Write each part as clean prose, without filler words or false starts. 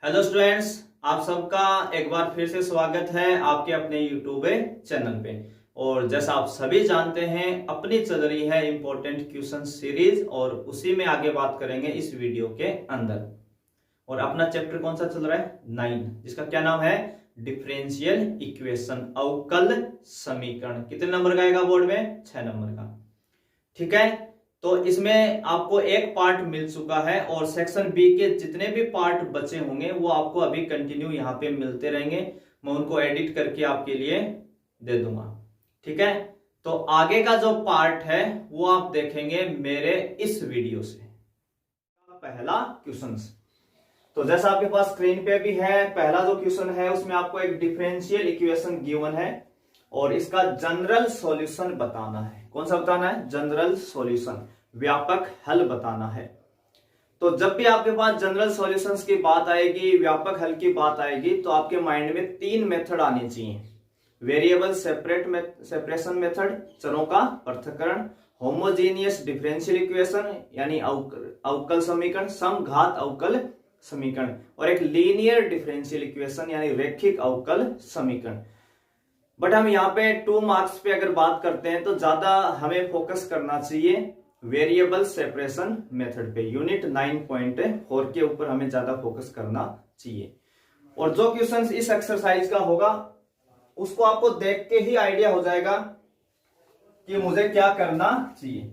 Hello students, आप सबका एक बार फिर से स्वागत है आपके अपने यूट्यूब चैनल पे। और जैसा आप सभी जानते हैं, अपनी चल रही है इंपॉर्टेंट क्वेश्चन सीरीज और उसी में आगे बात करेंगे इस वीडियो के अंदर। और अपना चैप्टर कौन सा चल रहा है? 9, जिसका क्या नाम है? डिफरेंशियल इक्वेशन, अवकल समीकरण। कितने नंबर का आएगा बोर्ड में? 6 नंबर का। ठीक है, तो इसमें आपको एक पार्ट मिल चुका है और सेक्शन बी के जितने भी पार्ट बचे होंगे वो आपको अभी कंटिन्यू यहाँ पे मिलते रहेंगे। मैं उनको एडिट करके आपके लिए दे दूंगा। ठीक है, तो आगे का जो पार्ट है वो आप देखेंगे मेरे इस वीडियो से। पहला क्वेश्चन, तो जैसा आपके पास स्क्रीन पे भी है, पहला जो क्वेश्चन है उसमें आपको एक डिफरेंशियल इक्वेशन गिवन है और इसका जनरल सॉल्यूशन बताना है। कौन सा बताना है? जनरल सॉल्यूशन, व्यापक हल बताना है। तो जब भी आपके पास जनरल सॉल्यूशंस की बात आएगी, व्यापक हल की बात आएगी, तो आपके माइंड में 3 मेथड आने चाहिए। वेरिएबल सेपरेशन मेथड, चरों का पृथक्करण, होमोजीनियस डिफरेंशियल इक्वेशन यानी अवकल समीकरण, समघात अवकल समीकरण, और एक लीनियर डिफरेंशियल इक्वेशन यानी रैखिक अवकल समीकरण। बट हम यहाँ पे 2 मार्क्स पे अगर बात करते हैं तो ज्यादा हमें फोकस करना चाहिए वेरिएबल सेपरेशन मेथड पे। यूनिट 9.4 के ऊपर हमें ज्यादा फोकस करना चाहिए। और जो क्वेश्चंस इस एक्सरसाइज का होगा उसको आपको देख के ही आइडिया हो जाएगा कि मुझे क्या करना चाहिए।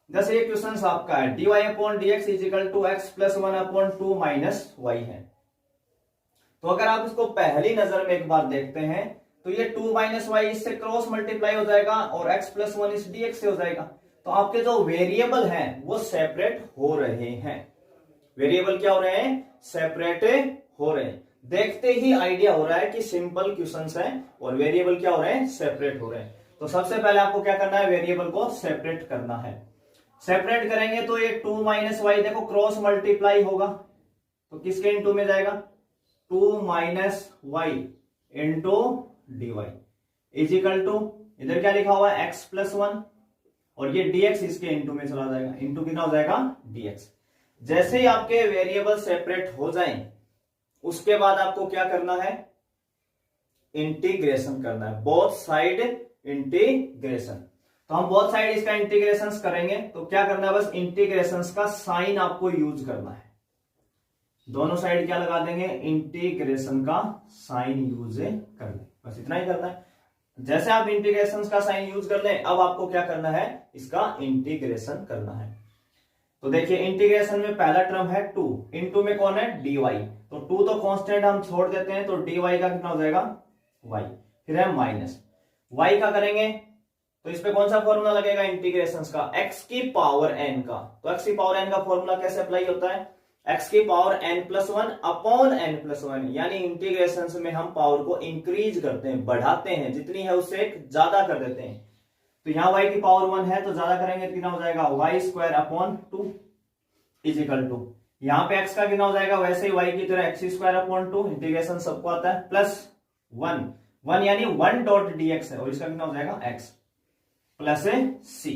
जैसे ये क्वेश्चन आपका है dy/dx = x + 1/2 - y है। तो अगर आप इसको पहली नजर में एक बार देखते हैं तो ये 2 - y इससे क्रॉस मल्टीप्लाई हो जाएगा और x + 1 इस dx से हो जाएगा। तो आपके जो वेरिएबल हैं वो सेपरेट हो रहे हैं। वेरिएबल क्या हो रहे हैं? सेपरेट हो रहे हैं। देखते ही आइडिया हो रहा है कि सिंपल क्वेश्चंस हैं और वेरिएबल क्या हो रहे हैं? सेपरेट हो रहे हैं। तो सबसे पहले आपको क्या करना है? वेरिएबल को सेपरेट करना है। सेपरेट करेंगे तो ये 2 - y देखो क्रॉस मल्टीप्लाई होगा तो किसके इनटू में जाएगा? 2 - y इंटू dy = इधर क्या लिखा हुआ है? x + 1 और ये dx इसके इनटू में चला जाएगा। इनटू कितना हो जाएगा? dx। जैसे ही आपके वेरिएबल सेपरेट हो जाएं उसके बाद आपको क्या करना है? इंटीग्रेशन करना है, बोथ साइड इंटीग्रेशन। तो हम बोथ साइड इसका इंटीग्रेशन करेंगे तो क्या करना है? बस इंटीग्रेशन का साइन आपको यूज करना है। दोनों साइड क्या लगा देंगे? इंटीग्रेशन का साइन यूज कर लें, बस इतना ही करना है। जैसे आप इंटीग्रेशन का साइन यूज कर लें, अब आपको क्या करना है? इसका इंटीग्रेशन करना है। तो देखिए इंटीग्रेशन में पहला टर्म है 2, इनटू में कौन है? dy। तो 2 तो कांस्टेंट हम छोड़ देते हैं तो dy का कितना हो जाएगा? y। फिर है माइनस y का करेंगे तो इस पे कौन सा फॉर्मूला लगेगा? इंटीग्रेशन का, x की पावर n का। तो x की पावर n का फॉर्मूला कैसे अप्लाई होता है? x की पावर n+1 अपॉन n+1, यानी इंटीग्रेशन में हम पावर को इंक्रीज करते हैं, बढ़ाते हैं, जितनी है उससे एक ज्यादा कर देते हैं। तो यहाँ y की पावर 1 है तो ज्यादा करेंगे तो कितना हो जाएगा? y² / 2 यहाँ पे x का कितना हो जाएगा? वैसे ही y की तरह x² / 2, इंटीग्रेशन सबको आता है, प्लस 1 यानी 1.dx है और इसका कितना हो जाएगा? x plus c।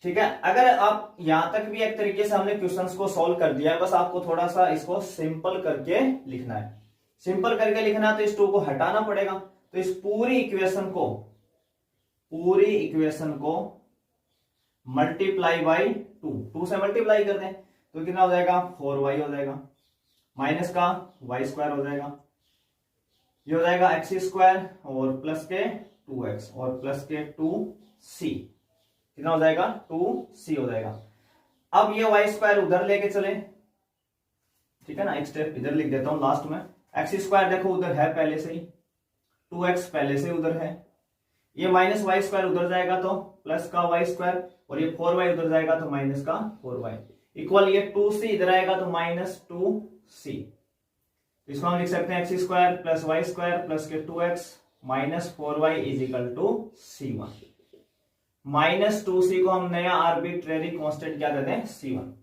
ठीक है, अगर आप यहां तक भी एक तरीके से हमने क्वेश्चंस को सॉल्व कर दिया है, बस आपको थोड़ा सा इसको सिंपल करके लिखना है। सिंपल करके लिखना तो इस 2 को हटाना पड़ेगा। तो इस पूरी इक्वेशन को मल्टीप्लाई बाई 2 से मल्टीप्लाई कर दें तो कितना हो जाएगा? 4y हो जाएगा, माइनस का y² हो जाएगा, ये हो जाएगा x² और प्लस के 2x और प्लस के 2c, कितना हो जाएगा? 2c हो जाएगा। अब ये y² उधर लेके चले, ठीक है ना, एक स्टेप इधर लिख देता हूं लास्ट में। x² देखो उधर है पहले से ही, 2x पहले से उधर है, ये माइनस y² उधर जाएगा तो प्लस का y² और ये 4y उधर जाएगा तो माइनस का 4y इक्वल ये 2c इधर आएगा तो -2c। इसको हम लिख सकते हैं x² + y² प्लस के 2x minus 4y = c1। -2c को हम नया आर्बिट्रेरी कांस्टेंट क्या देते हैं? c1।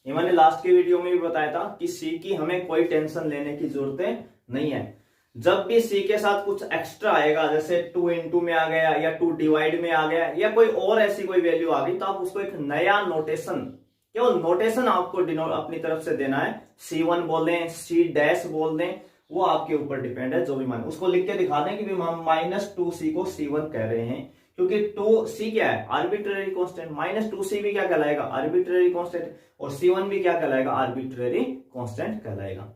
ये मैंने लास्ट के वीडियो में भी बताया था कि c की हमें कोई टेंशन लेने की जरूरत नहीं है। जब भी c के साथ कुछ एक्स्ट्रा आएगा, जैसे 2 इनटू में आ गया या 2 डिवाइड में आ गया या कोई और ऐसी कोई वैल्यू आ गई, तो आप उसको एक नया नोटेशन केवल नोटेशन आपको अपनी तरफ से देना है, C1 बोल दें, C' बोल दें, वो आपके ऊपर डिपेंड है, जो भी मान उसको लिख के दिखा दें कि -2C को C1 कह रहे हैं, क्योंकि 2C क्या है, आर्बिट्रेरी कांस्टेंट, -2C भी क्या कहलाएगा, आर्बिट्रेरी कांस्टेंट, और C1 भी क्या कहलाएगा, आर्बिट्रेरी कांस्टेंट कहलाएगा।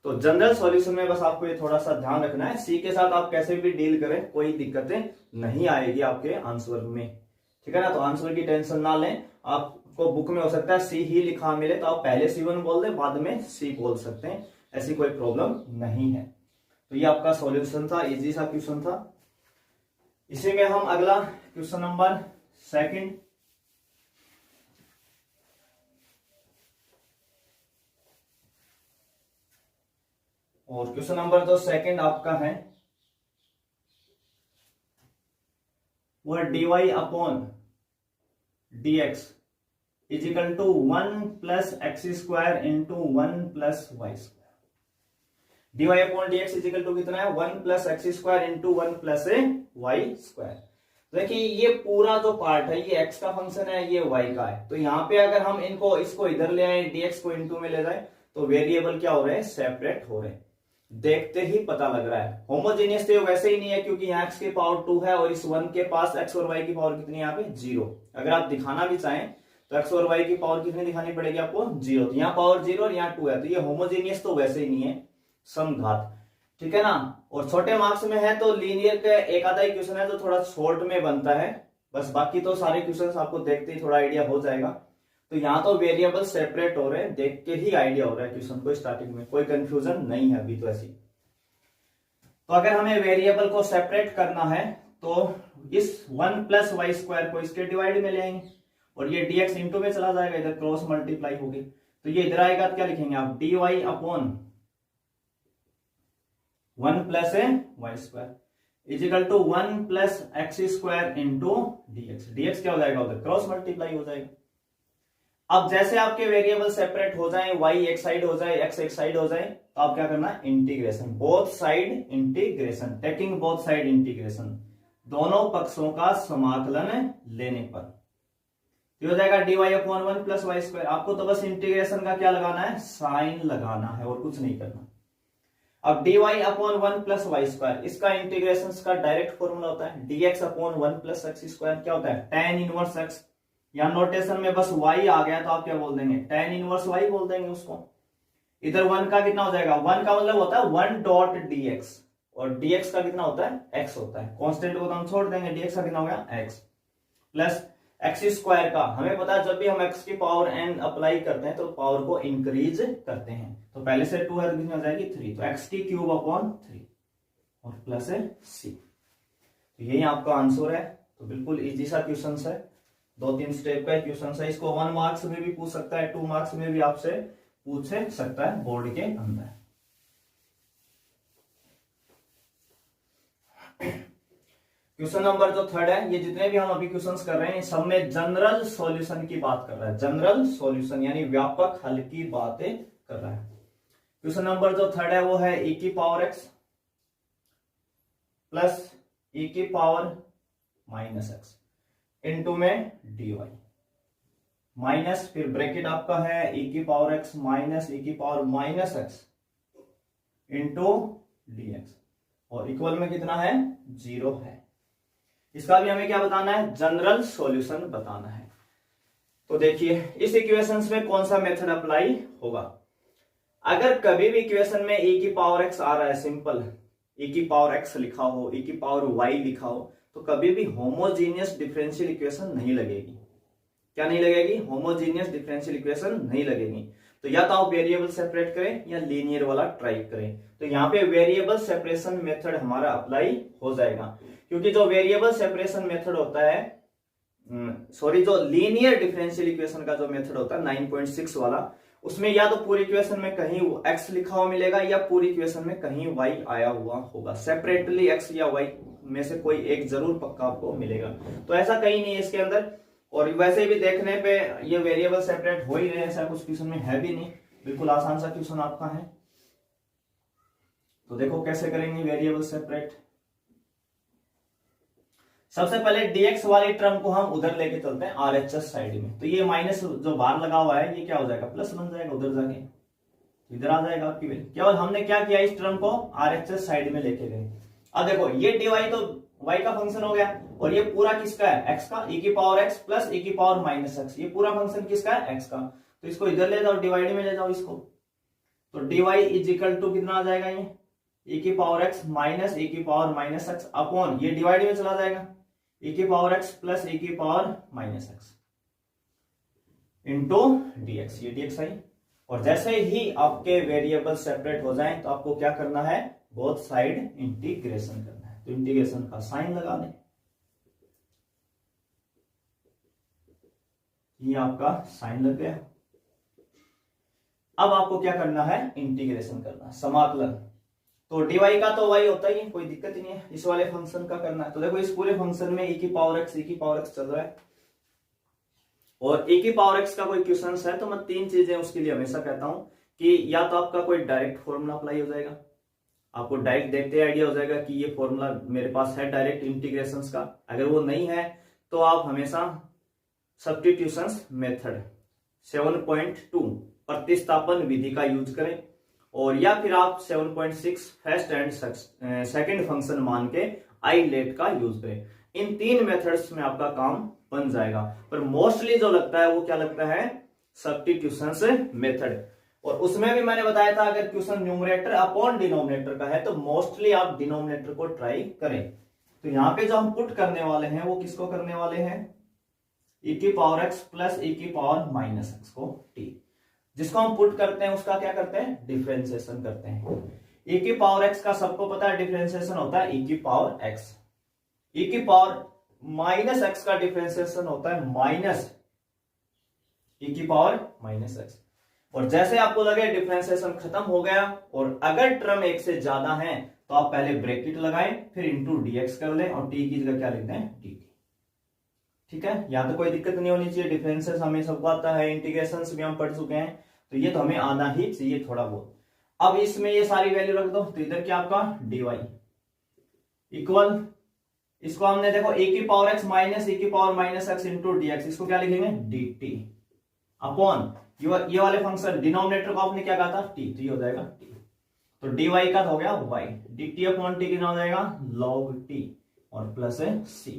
तो जनरल सॉल्यूशन में बस आपको ये थोड़ा सा ध्यान रखना है, C के साथ आप कैसे भी डील करें कोई दिक्कतें नहीं आएगी आपके आंसर में, ठीक है ना। तो आंसर की टेंशन ना लें, आपको बुक में हो सकता है C ही लिखा मिले तो आप पहले C1 बोल दें, बाद में C बोल सकते हैं, ऐसी कोई प्रॉब्लम नहीं है। तो ये आपका सॉल्यूशन था, इजी सा क्वेश्चन था। इसी में हम अगला क्वेश्चन नंबर 2 और क्वेश्चन नंबर जो 2 आपका है वो dy upon dx is equal to 1 plus x square into 1 plus y square. dy upon dx is equal to कितना है, 1 plus x square into 1 plus y square. देखिए ये पूरा जो पार्ट है ये x का फंक्शन है, ये y का है। तो यहाँ पे अगर हम इसको इधर ले आए, dx को इंटू में ले जाए, तो वेरिएबल क्या हो रहे हैं, सेपरेट हो रहे हैं, देखते ही पता लग रहा है। होमोजेनियस तो वैसे ही नहीं है, क्योंकि यहाँ x की पावर 2 है और इस 1 के पास x और y की पावर कितनी है यहाँ पे 0। अगर आप दिखाना भी चाहें तो x और y की पावर कितनी दिखानी पड़ेगी आपको, 0। तो यहाँ पावर 0 और यहाँ 2 है, तो ये होमोजेनियस तो वैसे ही नहीं है, समघात, ठीक है ना। और छोटे मार्क्स में है तो लीनियर का एक आधा ही क्वेश्चन है जो थोड़ा शॉर्ट में बनता है, बस बाकी तो सारे क्वेश्चन आपको देखते ही थोड़ा आइडिया हो जाएगा। तो यहाँ तो वेरिएबल सेपरेट हो रहे हैं, देख के ही आइडिया हो रहा है क्वेश्चन को, स्टार्टिंग में कोई कंफ्यूजन नहीं है अभी तो ऐसी। तो अगर हमें वेरिएबल को सेपरेट करना है तो इस 1 प्लस वाई स्क्वायर को इसके डिवाइड में ले आएंगे और ये dx इंटू में चला जाएगा, इधर क्रॉस मल्टीप्लाई होगी, तो ये इधर आएगा तो क्या लिखेंगे आप, dy upon 1 plus y square is equal to 1 plus x square into dx क्या हो जाएगा, उधर क्रॉस मल्टीप्लाई हो जाएगा। अब जैसे आपके वेरिएबल सेपरेट हो जाए, y एक साइड हो जाए, x एक साइड हो जाए, तो आप क्या करना है, integration, both side integration, taking both side integration, दोनों पक्षों का समाकलन लेने पर ये हो जाएगा dy upon 1 plus y square. आपको तो बस इंटीग्रेशन का क्या लगाना है, साइन लगाना है और कुछ नहीं करना। अब dy upon 1 plus y square, इसका इंटीग्रेशन का डायरेक्ट फॉर्मूला होता है dx upon 1 plus x square, क्या होता है, tan इनवर्स x। या नोटेशन में बस y आ गया तो आप क्या बोल देंगे, tan इनवर्स y बोल देंगे उसको। इधर 1 का कितना हो जाएगा, 1 का मतलब होता है 1 डॉट dx और dx का कितना होता है, x होता है। कांस्टेंट को तो हम छोड़ देंगे, dx का कितना हो गया, x प्लस एक्स स्क्वायर का हमें पता है जब भी हम x की पावर n अप्लाई करते हैं तो पावर को इंक्रीज करते हैं, तो पहले से 2 है तो कितनी हो जाएगी 3, तो x की क्यूब अपॉन 3 और प्लस है c। तो यही आपका आंसर है। तो बिल्कुल इजी सा क्वेश्चन है, 2-3 स्टेप का क्वेश्चन है। इसको 1 मार्क्स में भी पूछ सकता है, 2 मार्क्स में भी आपसे पूछ सकता है बोर्ड के अंदर। क्वेश्चन नंबर जो 3 है, ये जितने भी हम अभी क्वेश्चंस कर रहे हैं सब में जनरल सॉल्यूशन की बात कर रहा है, जनरल सॉल्यूशन यानी व्यापक हल की बातें कर रहा है। क्वेश्चन नंबर जो 3 है वो है e की पावर x प्लस e की पावर माइनस x इंटू में dy माइनस, फिर ब्रैकेट आपका है e की पावर x माइनस e की power minus x into dx और इक्वल में कितना है, 0 है। इसका भी हमें क्या बताना है, जनरल सॉल्यूशन बताना है। तो देखिए इस इक्वेशंस में कौन सा मेथड अप्लाई होगा। अगर कभी भी इक्वेशन में e की पावर x आ रहा है, सिंपल e की पावर x लिखा हो, e की पावर y लिखा हो, तो कभी भी होमोजीनियस डिफरेंशियल इक्वेशन नहीं लगेगी। क्या नहीं लगेगी, होमोजीनियस डिफरेंशियल इक्वेशन नहीं लगेगी। तो या तो आप वेरिएबल सेपरेट करें या लीनियर वाला ट्राई करें। तो यहाँ पे वेरिएबल सेपरेशन मेथड हमारा अप्लाई हो जाएगा, क्योंकि जो वेरिएबल सेपरेशन मेथड होता है, जो लीनियर डिफरेंशियल इक्वेशन का जो मेथड होता है 9.6 वाला, उसमें या तो पूरी इक्वेशन में कहीं x लिखा हुआ मिलेगा या पूरी इक्वेशन में कहीं y आया हुआ होगा। सेपरेटली x या y में से कोई एक जरूर पक्का आपको मिलेगा। तो ऐसा कहीं नहीं है इसके अंदर, और वैसे भी देखने पे ये वेरिएबल सेपरेट हो ही रहे, ऐसा कुछ क्वेश्चन में है भी नहीं, बिल्कुल आसान सा क्वेश्चन आपका है। तो देखो कैसे करेंगे वेरिएबल सेपरेट। सबसे पहले dx वाली टर्म को हम उधर लेके चलते हैं RHS साइड में, तो ये माइनस जो बाहर लगा हुआ है ये क्या हो जाएगा, प्लस बन जाएगा, उधर जाके इधर आ जाएगा आपकी वैल्यू। केवल हमने क्या किया, इस टर्म को RHS साइड में लेके गए। अब देखो ये dy तो y का फंक्शन हो गया, और ये पूरा किसका है, x का, e की पावर x प्लस e की पावर माइनस x, ये पूरा फंक्शन किसका है, x का। तो इसको इधर ले जाओ, डिवाइड में ले जाओ इसको, तो dy इज इक्वल टू कितना आ जाएगा, ये e की पावर x माइनस e की पावर माइनस x अपॉन, ये डिवाइड में चला जाएगा, e की पावर x प्लस e की power minus x into dx, ये dx आई। और जैसे ही आपके वेरिएबल सेपरेट हो जाएं तो आपको क्या करना है, बोथ साइड इंटीग्रेशन करना है, तो इंटीग्रेशन का साइन लगा दें, ये आपका साइन लग गया। अब आपको क्या करना है, इंटीग्रेशन करना है, समाकलन। तो dy का तो y होता ही है, कोई दिक्कत ही नहीं है, इस वाले फंक्शन का करना है। तो देखो इस पूरे फंक्शन में e की पावर x चल रहा है, और e की पावर x का कोई क्वेश्चन है तो मैं तीन चीजें उसके लिए हमेशा कहता हूं कि या तो आपका कोई डायरेक्ट फॉर्मूला अप्लाई हो जाएगा, आपको डायरेक्ट देखते आइडिया हो जाएगा कि ये फॉर्मूला मेरे पास है डायरेक्ट इंटीग्रेशंस का। अगर वो नहीं है तो आप हमेशा सब्स्टिट्यूशंस मेथड 7.2 प्रतिस्थापन विधि का यूज करें, और या फिर आप 7.6 फर्स्ट एंड सेकंड फंक्शन मान के आई लेट का यूज करें। इन तीन मेथड्स में आपका काम बन जाएगा, पर मोस्टली जो लगता है वो क्या लगता है, सब्स्टिट्यूशंस मेथड। और उसमें भी मैंने बताया था अगर क्वेश्चन न्यूमरेटर अपॉन डिनोमिनेटर का है तो मोस्टली आप डिनोमिनेटर को ट्राई करें। तो यहाँ पे जो हम पुट करने वाले हैं वो किसको करने वाले हैं, e की पावर x प्लस e की पावर माइनस x को t, जिसको हम पुट करते हैं उसका क्या करते हैं, डिफरेंशिएशन करते हैं। e की पावर x का सबको पता है डिफरेंशिएशन होता है e की पावर x, e की पावर माइनस x का डिफरेंशिएशन होता है माइनस e की पावर माइनस x। और जैसे आपको लगे डिफरेंशिएशन खत्म हो गया और अगर टर्म एक से ज्यादा है तो आप पहले ब्रैकेट लगाएं फिर इंटू dx कर लें और t की जगह क्या लिखते हैं dt, ठीक है। यहाँ तो कोई दिक्कत नहीं होनी चाहिए, डिफरेंसेस हमें सबको आता है, इंटीग्रेशंस भी हम पढ़ चुके हैं, तो ये तो हमें आना ही चाहिए थोड़ा बहुत। अब इसमें ये सारी वैल्यू रख दो, तो इधर क्या आपका dy इक्वल, इसको हमने देखो e की पावर x माइनस e की power minus x into dx, इसको क्या लिखेंगे dt अपॉन ये वाले फंक्शन डिनोमिनेटर को आपने क्या कहा था t, तो ये हो जाएगा t, तो dy का हो गया y, dt अपॉन t कितना हो जाएगा log t और प्लस है c,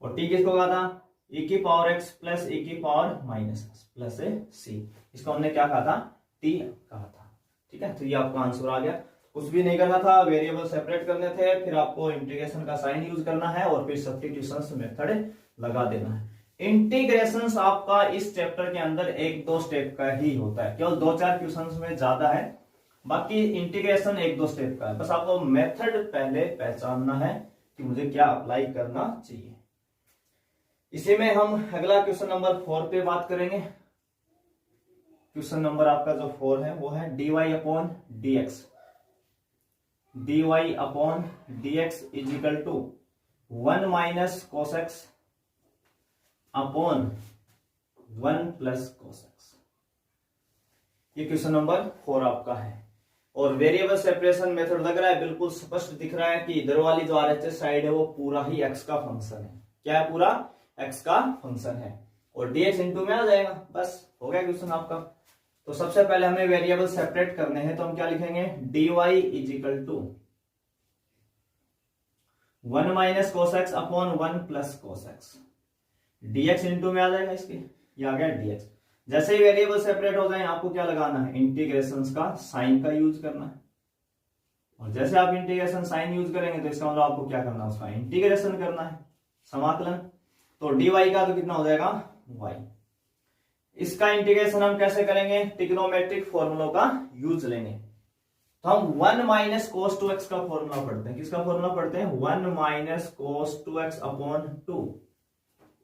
और t किसको कहा था e की पावर x प्लस e की पावर माइनस x प्लस है c, इसको हमने क्या कहा था t कहा था, ठीक है। तो ये आपका आंसर आ गया, कुछ भी नहीं करना था, वेरिएबल सेपरेट करने थे, फिर आपको इंटीग्रेशन का साइन यूज करना है और फिर सब्स्टिट्यूशन मेथड लगा देना है। इंटीग्रेशन आपका इस चैप्टर के अंदर एक दो स्टेप का ही होता है, केवल 2-4 क्वेश्चंस में ज्यादा है, बाकी इंटीग्रेशन 1-2 स्टेप का है। बस आपको मेथड पहले पहचानना है कि मुझे क्या अप्लाई करना चाहिए। इसी में हम अगला क्वेश्चन नंबर 4 पे बात करेंगे। क्वेश्चन नंबर आपका जो 4 है वो है dy upon dx, dy upon dx is equal to 1 minus cos x upon 1 plus cos x। ये क्वेश्चन नंबर 4 आपका है, और वेरिएबल सेपरेशन मेथड लग रहा है बिल्कुल स्पष्ट दिख रहा है कि इधर वाली जो RHS साइड है वो पूरा ही x का फंक्शन है। क्या है, पूरा x का फंक्शन है, और dx इंटू में आ जाएगा, बस हो गया क्वेश्चन आपका। तो सबसे पहले हमें वेरिएबल सेपरेट करने हैं, तो हम क्या लिखेंगे dy is equal to 1 minus cos x upon 1 plus cos x, dx into में आ जाएगा इसके, ये आ गया dx। जैसे ही वेरिएबल सेपरेट हो जाए आपको क्या लगाना है, इंटीग्रेशन का साइन का यूज करना है, और जैसे आप इंटीग्रेशन साइन यूज करेंगे तो इसका मतलब आपको क्या करना है, उसका इंटीग्रेशन करना है, समाकलन। तो dy का तो कितना हो जाएगा y, इसका इंटीग्रेशन हम कैसे करेंगे, ट्रिग्नोमेट्रिक फॉर्मूलों का यूज लेंगे। तो हम 1 माइनस cos 2x का फॉर्मूला पढ़ते हैं, किसका फॉर्मूला पढ़ते हैं 1 minus cos 2x upon 2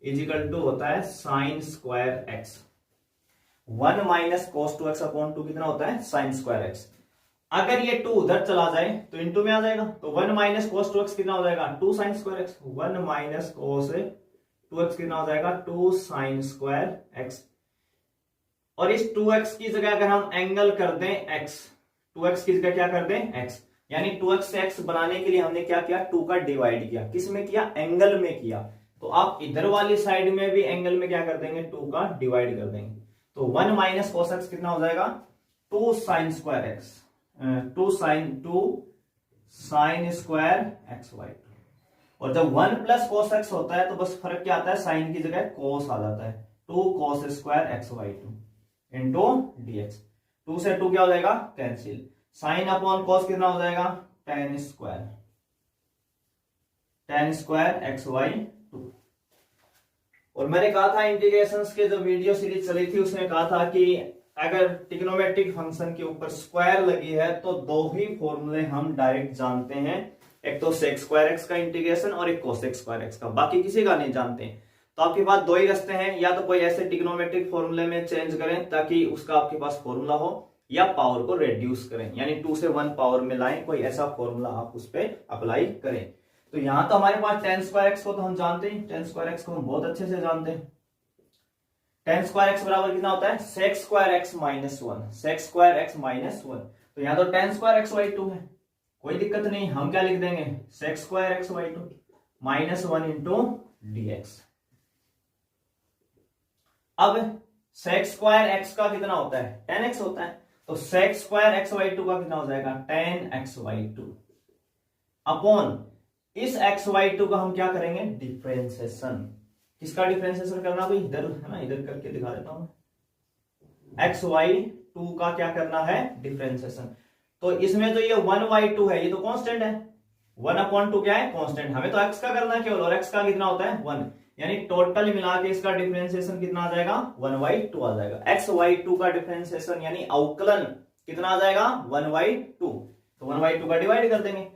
is equal to होता है sine square x। 1 minus cos 2x upon 2 कितना होता है साइन स्क्वायर x। अगर ये 2 उधर चला जाए तो इंटू में आ जाएगा, तो 1 माइनस cos 2x कितना हो जाएगा 2 sign square x, 1 minus cos 2x कितना हो जाएगा 2 साइन स्क्वायर x। और इस 2x की जगह अगर हम एंगल कर दें x, 2x की जगह क्या कर दें x, यानी 2x से x बनाने के लिए हमने क्या किया, 2 का डिवाइड किया। किस में किया, एंगल में किया। तो आप इधर वाली साइड में भी एंगल में क्या कर देंगे, 2 का डिवाइड कर देंगे। तो 1 माइनस cos x कितना हो जाएगा, 2 sin square x, 2 sin square x by 2। और जब 1 प्लस cos x होता है तो बस फर्क क्या आता है, साइन की जगह cos आ जाता है। 2 cos square x by 2 into dx। 2 से 2 क्या हो जाएगा, कैंसिल। साइन अपॉन cos कितना हो जाएगा, tan स्क्वायर x बाई 2। और मैंने कहा था इंटीग्रेशंस के जो वीडियो सीरीज चली थी उसमें कहा था कि अगर ट्रिग्नोमेट्रिक फंक्शन के ऊपर स्क्वायर लगी है तो 2 ही फॉर्मूले हम डायरेक्ट जानते हैं, एक तो sec स्क्वायर x का इंटीग्रेशन और एक cosec स्क्वायर x का, बाकी किसी का नहीं जानते। तो आपके पास 2 ही रास्ते हैं, या तो कोई ऐसे ट्रिग्नोमेट्रिक फॉर्मूले में चेंज करें ताकि उसका आपके पास फॉर्मूला हो, या पावर को रेड्यूस करें, यानी 2 से 1 पावर में लाएं, कोई ऐसा फॉर्मूला आप उस पर अप्लाई करें। तो यहां तो हमारे पास tan स्क्वायर x को तो हम जानते हैं, tan स्क्वायर x को हम बहुत अच्छे से जानते हैं। tan स्क्वायर x बराबर कितना होता है, sec square x minus 1, sec square x minus 1। तो यहां तो tan स्क्वायर x बाई 2 है, कोई दिक्कत नहीं, हम क्या लिख देंगे, sec square x by 2 minus 1 into dx। अब sec स्क्वायर x का कितना होता है, tan x होता है, तो sec स्क्वायर x बाई 2 का कितना हो जाएगा, tan x बाई 2 अपॉन इस x बाई 2 का हम क्या करेंगे, डिफरेंशिएशन। किसका डिफरेंशिएशन करना भाई, इधर है ना, इधर करके दिखा देता हूं। x बाई 2 का क्या करना है, डिफरेंशिएशन। तो इसमें तो ये 1 बाई 2 है, ये तो कांस्टेंट है, 1 अपॉन 2 क्या है, कांस्टेंट। हमें तो x का करना है केवल, और x का कितना होता है 1, यानी टोटल मिला के इसका डिफरेंशिएशन कितना आ जाएगा, 1 बाई 2 आ जाएगा। x बाई 2 का डिफरेंशिएशन यानी अवकलन कितना आ जाएगा, 1 बाई 2। तो 1 बाई 2 का डिवाइड कर देंगे,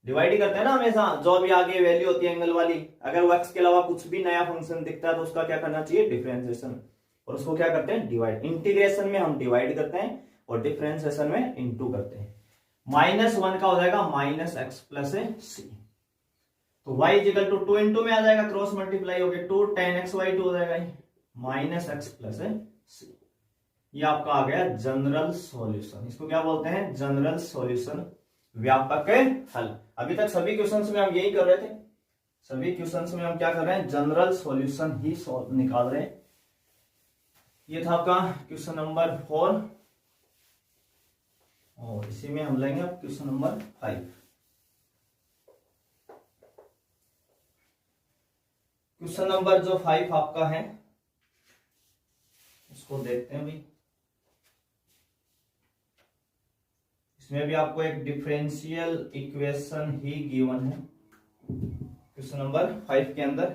डिवाइड ही करते हैं ना हमेशा, जो भी आगे वैल्यू होती है एंगल वाली, अगर वो x के अलावा कुछ भी नया फंक्शन दिखता है तो उसका क्या करना चाहिए, डिफरेंशिएशन, और उसको क्या करते हैं, डिवाइड। इंटीग्रेशन में हम डिवाइड करते हैं और डिफरेंशिएशन में इंटू करते हैं। माइनस 1 का हो जाएगा माइनस एक्स प्लस सी, तो y इजिकल टू 2 इंटू में आ जाएगा, क्रॉस मल्टीप्लाई हो गया, 2 tan x बाई 2 हो जाएगा, माइनस एक्स प्लस सी। ये आपका आ गया जनरल सॉल्यूशन। इसको क्या बोलते हैं, जनरल सॉल्यूशन, व्यापक हल। अभी तक सभी क्वेश्चंस में हम यही कर रहे थे, सभी क्वेश्चंस में हम क्या कर रहे हैं, जनरल सॉल्यूशन ही निकाल रहे हैं। ये था आपका क्वेश्चन नंबर 4 और इसी में हम लेंगे अब क्वेश्चन नंबर 5। क्वेश्चन नंबर जो 5 आपका है उसको देखते हैं भाई। इसमें भी आपको एक डिफरेंशियल इक्वेशन ही गिवन है क्वेश्चन नंबर 5 के अंदर।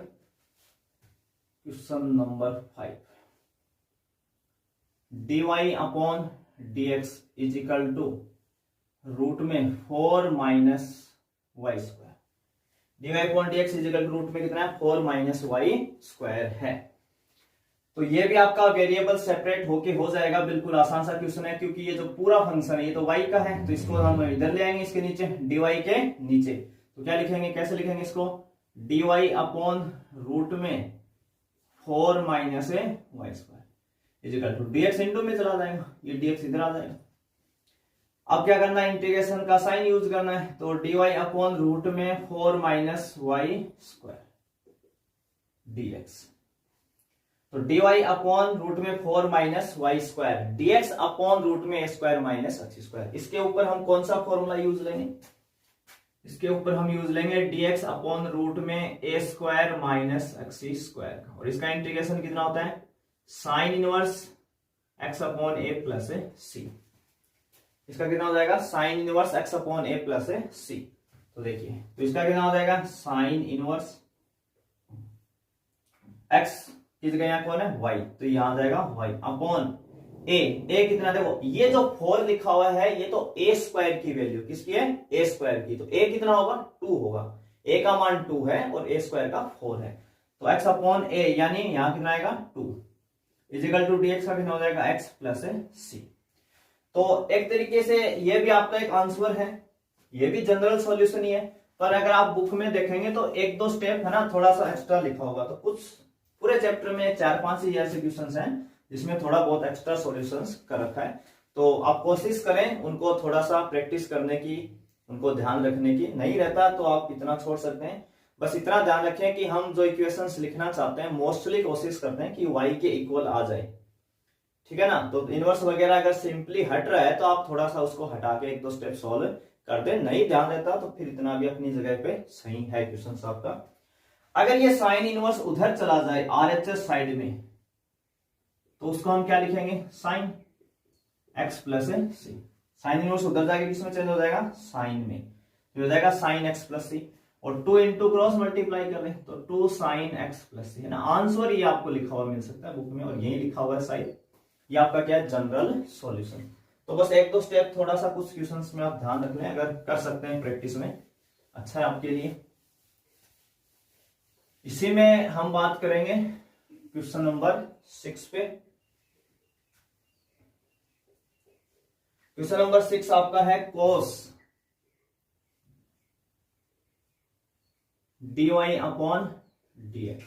Question number 5, dy upon dx is equal to root में 4 minus y square. dy upon dx is equal to root में कितना है, 4 माइनस वाई स्क्वायर है। तो ये भी आपका वेरिएबल सेपरेट होके हो जाएगा, बिल्कुल आसान सा क्वेश्चन है, क्योंकि ये जो पूरा फंक्शन है ये तो y का है, तो इसको हम इधर ले आएंगे, इसके नीचे dy के नीचे। तो क्या लिखेंगे, कैसे लिखेंगे इसको, dy अपॉन रूट में 4 minus y square is equal to dx into में चला जाएगा, ये dx इधर आ जाएगा। अब क्या करना है, इंटीग्रेशन का साइन यूज करना है, तो dy अपॉन रूट में 4 माइनस वाई स्क्वायर dx। तो dy अपॉन रूट में 4 minus y square dx upon root में a square minus x square. इसके ऊपर हम कौन सा फॉर्मूला यूज लेंगे, इसके ऊपर हम यूज लेंगे dx अपॉन रूट में a square minus x square, और इसका इंटीग्रेशन कितना होता है, sine inverse x upon a plus c। इसका कितना हो जाएगा, sine inverse x upon a plus c। तो देखिए, तो इसका कितना हो जाएगा, साइन इनवर्स x की जगह यहाँ कौन है, y, तो यहां आ जाएगा y अपॉन a कितना, देखो ये जो 4 लिखा हुआ है ये तो a स्क्वायर की वैल्यू किसकी है, a स्क्वायर की, तो a कितना होगा, 2 होगा, a का मान 2 है और a स्क्वायर का 4 है, तो x अपॉन a यानी यहां कितना आएगा 2 इजिकल टू dx का कितना हो जाएगा, x प्लस c। तो एक तरीके से ये भी आपका एक आंसर है, ये भी जनरल सॉल्यूशन ही है, पर अगर आप बुक में देखेंगे तो 1-2 स्टेप है ना थोड़ा सा एक्स्ट्रा लिखा होगा। तो कुछ पूरे चैप्टर में 4-5 ही ऐसे क्वेश्चंस हैं जिसमें थोड़ा बहुत एक्स्ट्रा सॉल्यूशंस कर रखा है, तो आप कोशिश करें उनको थोड़ा सा प्रैक्टिस करने की, उनको ध्यान रखने की नहीं रहता तो आप इतना छोड़ सकते हैं। बस इतना ध्यान रखें कि हम जो इक्वेशंस लिखना चाहते हैं मोस्टली कोशिश करते हैं कि y के इक्वल आ जाए, ठीक है ना। तो इनवर्स वगैरह अगर सिंपली हट रहा है तो आप थोड़ा सा उसको हटा के एक दो स्टेप सॉल्व कर दे, नहीं ध्यान रहता तो फिर इतना भी अपनी जगह पे सही है क्वेश्चन आपका। अगर ये साइन इनवर्स उधर चला जाए RHS साइड में तो उसको हम क्या लिखेंगे, साइन x प्लस सी। साइन इनवर्स उधर जाके किसमें चेंज हो जाएगा, साइन में, तो हो जाएगा साइन x प्लस सी। और 2 इंटू क्रॉस मल्टीप्लाई कर लें तो 2 साइन x प्लस सी है ना। आंसर ये आपको लिखा हुआ मिल सकता है बुक में और यही लिखा हुआ है शायद, ये आपका क्या है, जनरल सॉल्यूशन। तो बस एक दो स्टेप थोड़ा सा कुछ क्वेश्चंस में आप ध्यान रख लें, अगर कर सकते हैं प्रैक्टिस में अच्छा है आपके लिए। इसी में हम बात करेंगे क्वेश्चन नंबर 6 पे। क्वेश्चन नंबर 6 आपका है cos dy upon dx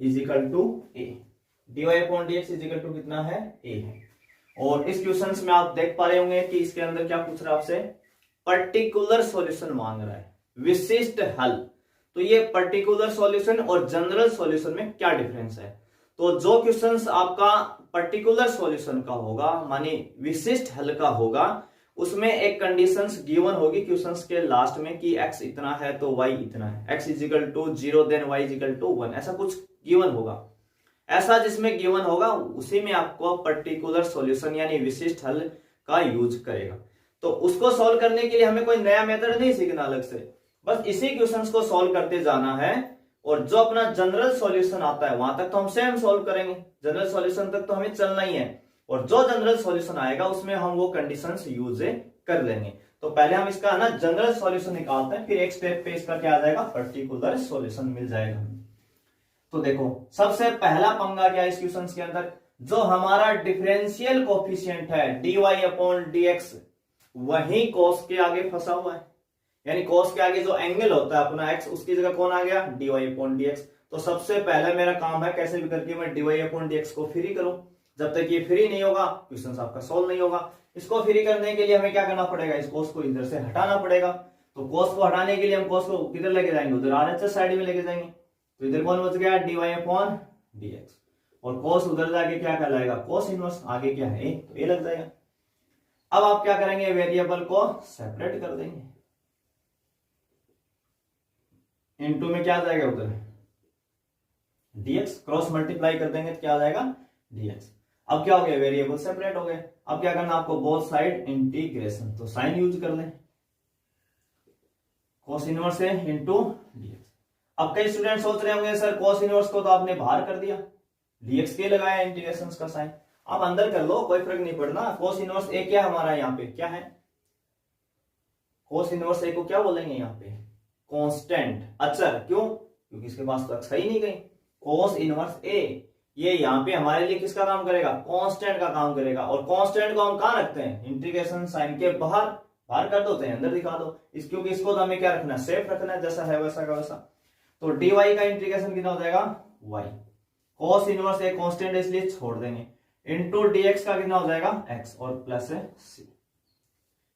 is equal to a। dy upon dx is equal to कितना है, a है। और इस क्वेश्चन में आप देख पा रहे होंगे कि इसके अंदर क्या पूछ रहा है आपसे, पर्टिकुलर सॉल्यूशन मांग रहा है, विशिष्ट हल। तो ये पर्टिकुलर सॉल्यूशन और जनरल सॉल्यूशन में क्या डिफरेंस है। तो जो क्वेश्चंस आपका पर्टिकुलर सॉल्यूशन का होगा माने विशिष्ट हल का होगा, उसमें एक कंडीशंस गिवन होगी क्वेश्चंस के लास्ट में कि x इतना है तो y इतना है, x is equal to 0 then y is equal to 1, ऐसा कुछ गिवन होगा। ऐसा जिसमें गिवन होगा उसी में आपको पर्टिकुलर सॉल्यूशन यानी विशिष्ट हल का यूज करेगा। तो उसको सॉल्व करने के लिए हमें कोई नया मेथड नहीं सीखना अलग से, बस इसी क्वेश्चंस को सॉल्व करते जाना है। और जो अपना जनरल सॉल्यूशन आता है वहां तक तो हम सेम सॉल्व करेंगे, जनरल सॉल्यूशन तक तो हमें चलना ही है। और जो जनरल सॉल्यूशन आएगा उसमें हम वो कंडीशंस यूज कर लेंगे। तो पहले हम इसका ना जनरल सॉल्यूशन निकालते हैं, फिर एक स्टेप पे इसका क्या आ जाएगा, पर्टिकुलर सॉल्यूशन मिल जाएगा। तो देखो सबसे पहला पंगा क्या है इस क्वेश्चन के अंदर, जो हमारा डिफरेंशियल कोफिशिएंट है dy अपॉन dx वही cos के आगे फंसा हुआ है, यानी cos के आगे जो एंगल होता है अपना x उसकी जगह कौन आ गया, dy अपॉन dx। तो सबसे पहले मेरा काम है कैसे भी करके मैं dy अपॉन dx को फ्री करूं। जब तक ये फ्री नहीं होगा क्वेश्चन आपका सॉल्व नहीं होगा। इसको फ्री करने के लिए हमें क्या करना पड़ेगा, इस cos को इधर से हटाना पड़ेगा। तो cos को हटाने के लिए हम cos को किधर लेके जाएंगे, उधर RHS साइड में लेके जाएंगे। तो इधर कौन बच गया, dy अपॉन dx, और cos उधर जाके क्या कहलाएगा, cos इनवर्स, आगे क्या है a, तो a लग जाएगा। अब आप क्या करेंगे, वेरिएबल को सेपरेट कर देंगे, इनटू में क्या आ जाएगा उधर dx, क्रॉस मल्टीप्लाई कर देंगे तो क्या आ जाएगा dx। अब क्या हो गया, वेरिएबल सेपरेट हो गए। अब क्या करना आपको, बोथ साइड इंटीग्रेशन, तो साइन यूज कर लें, cos इनवर्स है इनटू dx। अब कई स्टूडेंट सोच रहे होंगे सर cos इनवर्स को तो आपने बाहर कर दिया, dx के लगाया इंटीग्रेशन का साइन, आप अंदर कर लो कोई फर्क नहीं पड़ना। cos इनवर्स a क्या हमारा यहाँ पे क्या है, cos इनवर्स a को क्या बोलेंगे यहाँ पे, कांस्टेंट, अचर। क्यों, क्योंकि इसके पास तो अक्षर ही नहीं गई। cos इनवर्स a ये यहाँ पे हमारे लिए किसका काम करेगा, कांस्टेंट का काम करेगा। और कांस्टेंट को हम कहाँ रखते हैं, इंटीग्रेशन साइन के बाहर, बाहर कर दो, अंदर दिखा दो इस, क्योंकि इसको तो हमें क्या रखना है, सेफ रखना है, जैसा है वैसा का वैसा। तो dy का इंटीग्रेशन कितना हो जाएगा y, cos इनवर्स एक कांस्टेंट इसलिए छोड़ देंगे, इनटू dx का कितना हो जाएगा x और प्लस c।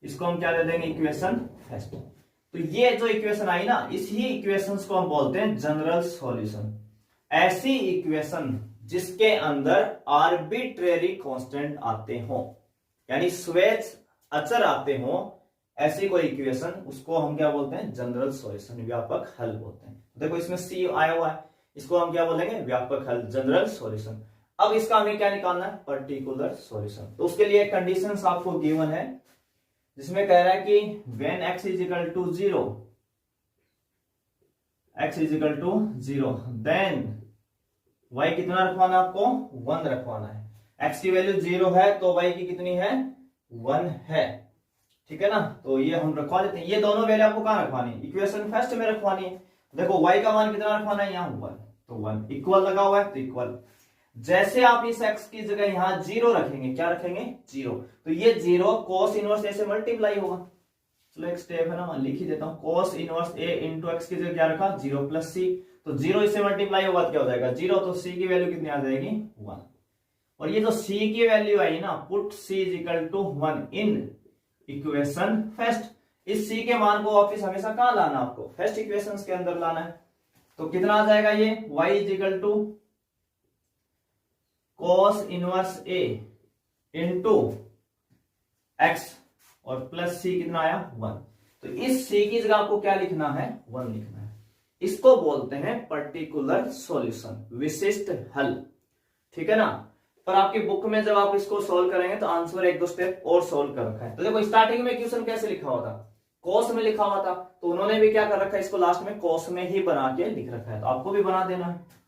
इसको हम क्या दे देंगे, इक्वेशन फर्स्ट। तो ये जो इक्वेशन आई ना, इसी इक्वेशंस को हम बोलते हैं जनरल सॉल्यूशन। ऐसी इक्वेशन जिसके अंदर आर्बिट्रेरी कांस्टेंट आते हो, यानी स्वेच्छ अचर आते हो, ऐसी कोई इक्वेशन, उसको हम क्या बोलते हैं, जनरल सॉल्यूशन, व्यापक हल बोलते हैं। देखो इसमें सी आया हुआ है, इसको हम क्या बोलेंगे, व्यापक हल, जनरल सॉल्यूशन। अब इसका हमें क्या निकालना है, पर्टिकुलर सॉल्यूशन। तो उसके लिए कंडीशंस आपको गिवन है, जिसमें कह रहा है कि when x is equal to 0, x is equal to 0 then y कितना रखवाना है आपको, 1 रखवाना है। x की वैल्यू 0 है तो y की कितनी है, 1 है, ठीक है ना। तो ये हम रखवा देते हैं, ये दोनों वैल्यू आपको कहां रखवानी है, इक्वेशन फर्स्ट में रखवानी है। देखो y का मान कितना रखवाना है, यहाँ 1, तो 1 इक्वल लगा हुआ है तो इक्वल। जैसे आप इस x की जगह यहाँ 0 रखेंगे, क्या रखेंगे 0, तो ये 0 cos इनवर्स a से मल्टीप्लाई होगा। चलो एक स्टेप है ना, मैं लिख ही देता हूँ, cos inverse a into x की जगह क्या रखा, 0 प्लस c, तो 0 इससे मल्टीप्लाई होगा तो क्या हो जाएगा 0, तो c की वैल्यू कितनी आ जाएगी 1। और ये जो c की वैल्यू आई ना, put c is equal to 1 in equation first. इस सी के मान को वापिस हमेशा कहां लाना, आपको फर्स्ट इक्वेशन के अंदर लाना है। तो कितना आ जाएगा ये y is equal to cos inverse A into x और प्लस सी कितना आया 1। तो इस सी की जगह आपको क्या लिखना है 1 लिखना है। इसको बोलते हैं पर्टिकुलर सॉल्यूशन, विशिष्ट हल, ठीक है ना। पर आपकी बुक में जब आप इसको सोल्व करेंगे तो आंसर एक दो स्टेप और सोल्व कर रखा है। तो देखो स्टार्टिंग में क्वेश्चन कैसे लिखा हुआ था, कॉस में लिखा हुआ था, तो उन्होंने भी क्या कर रखा है, इसको लास्ट में कॉस में ही बना के लिख रखा है। तो आपको भी बना देना है।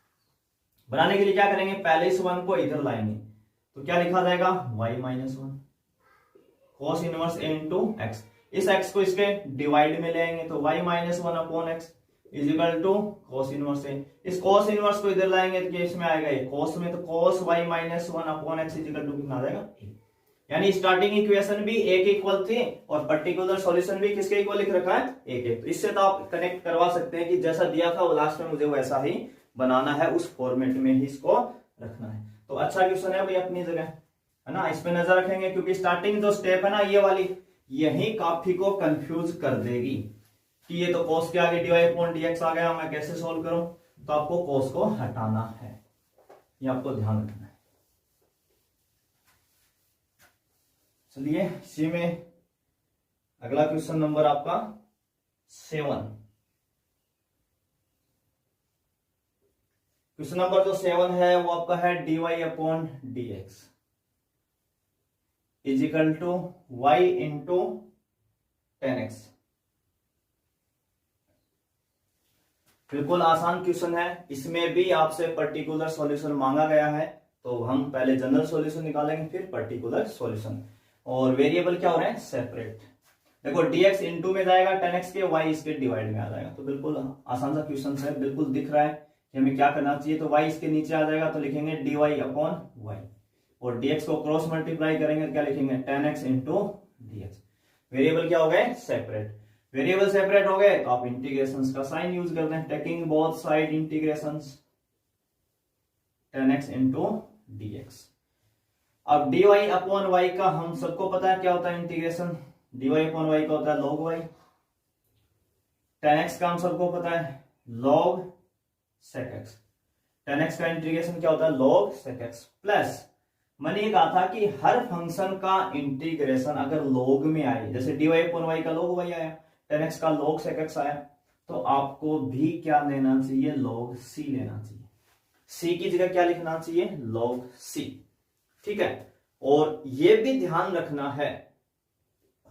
बनाने के लिए क्या करेंगे, पहले इस 1 को इधर लाएंगे, तो क्या लिखा जाएगा y minus 1 cos inverse A into x. इस x को इसके डिवाइड में ले आएंगे, तो y minus 1 upon x is equal to cos inverse a. इस कॉस इनवर्स को इधर लाएंगे तो इसमें आएगा ये कॉस में, तो cos y minus 1 upon x is equal to कितना आ जाएगा ए। यानी स्टार्टिंग इक्वेशन भी एक इक्वल थी और पर्टिकुलर सॉल्यूशन भी किसके इक्वल लिख रखा है, एक एक। तो इससे तो आप कनेक्ट करवा सकते हैं कि जैसा दिया था वो लास्ट में मुझे वैसा ही बनाना है, उस फॉर्मेट में ही इसको रखना है। तो अच्छा क्वेश्चन है भाई अपनी जगह, है ना। इस पे नजर रखेंगे क्योंकि स्टार्टिंग जो स्टेप है ना ये वाली, यही काफी को कंफ्यूज कर देगी कि ये तो कॉस के आगे dy अपॉन dx आ गया, मैं कैसे सोल्व करूं। तो आपको कॉस को हटाना है, ये आपको ध्यान रखना है। चलिए इसी में अगला क्वेश्चन नंबर आपका 7। क्वेश्चन नंबर जो 7 है वो आपका है dy upon dx is equal to y into 10x। बिल्कुल आसान क्वेश्चन है, इसमें भी आपसे पर्टिकुलर सॉल्यूशन मांगा गया है। तो हम पहले जनरल सॉल्यूशन निकालेंगे फिर पर्टिकुलर सॉल्यूशन। और वेरिएबल क्या हो रहे हैं, सेपरेट। देखो dx इंटू में जाएगा 10x के, y इसके डिवाइड में आ जाएगा। तो बिल्कुल आसान सा क्वेश्चन है, बिल्कुल दिख रहा है कि हमें क्या करना चाहिए। तो y इसके नीचे आ जाएगा तो लिखेंगे dy अपॉन y, और dx को क्रॉस मल्टीप्लाई करेंगे तो क्या लिखेंगे 10x इंटू dx। वेरिएबल क्या हो गए, सेपरेट। वेरिएबल सेपरेट हो गए तो आप इंटीग्रेशंस का साइन यूज करते हैं, taking both side integrations 10x into dx। अब dy अपॉन y का हम सबको पता है क्या होता है इंटीग्रेशन, dy अपॉन y का होता है log y। 10x का हम सबको पता है log sec x। 10x का इंटीग्रेशन क्या होता है log sec x। प्लस मैंने ये कहा था कि हर फंक्शन का इंटीग्रेशन अगर log में आए, जैसे dy अपॉन y का log y आया, 10x का log sec x आया, तो आपको भी क्या लेना चाहिए, log c लेना चाहिए। c की जगह क्या लिखना चाहिए, log c, ठीक है। और ये भी ध्यान रखना है,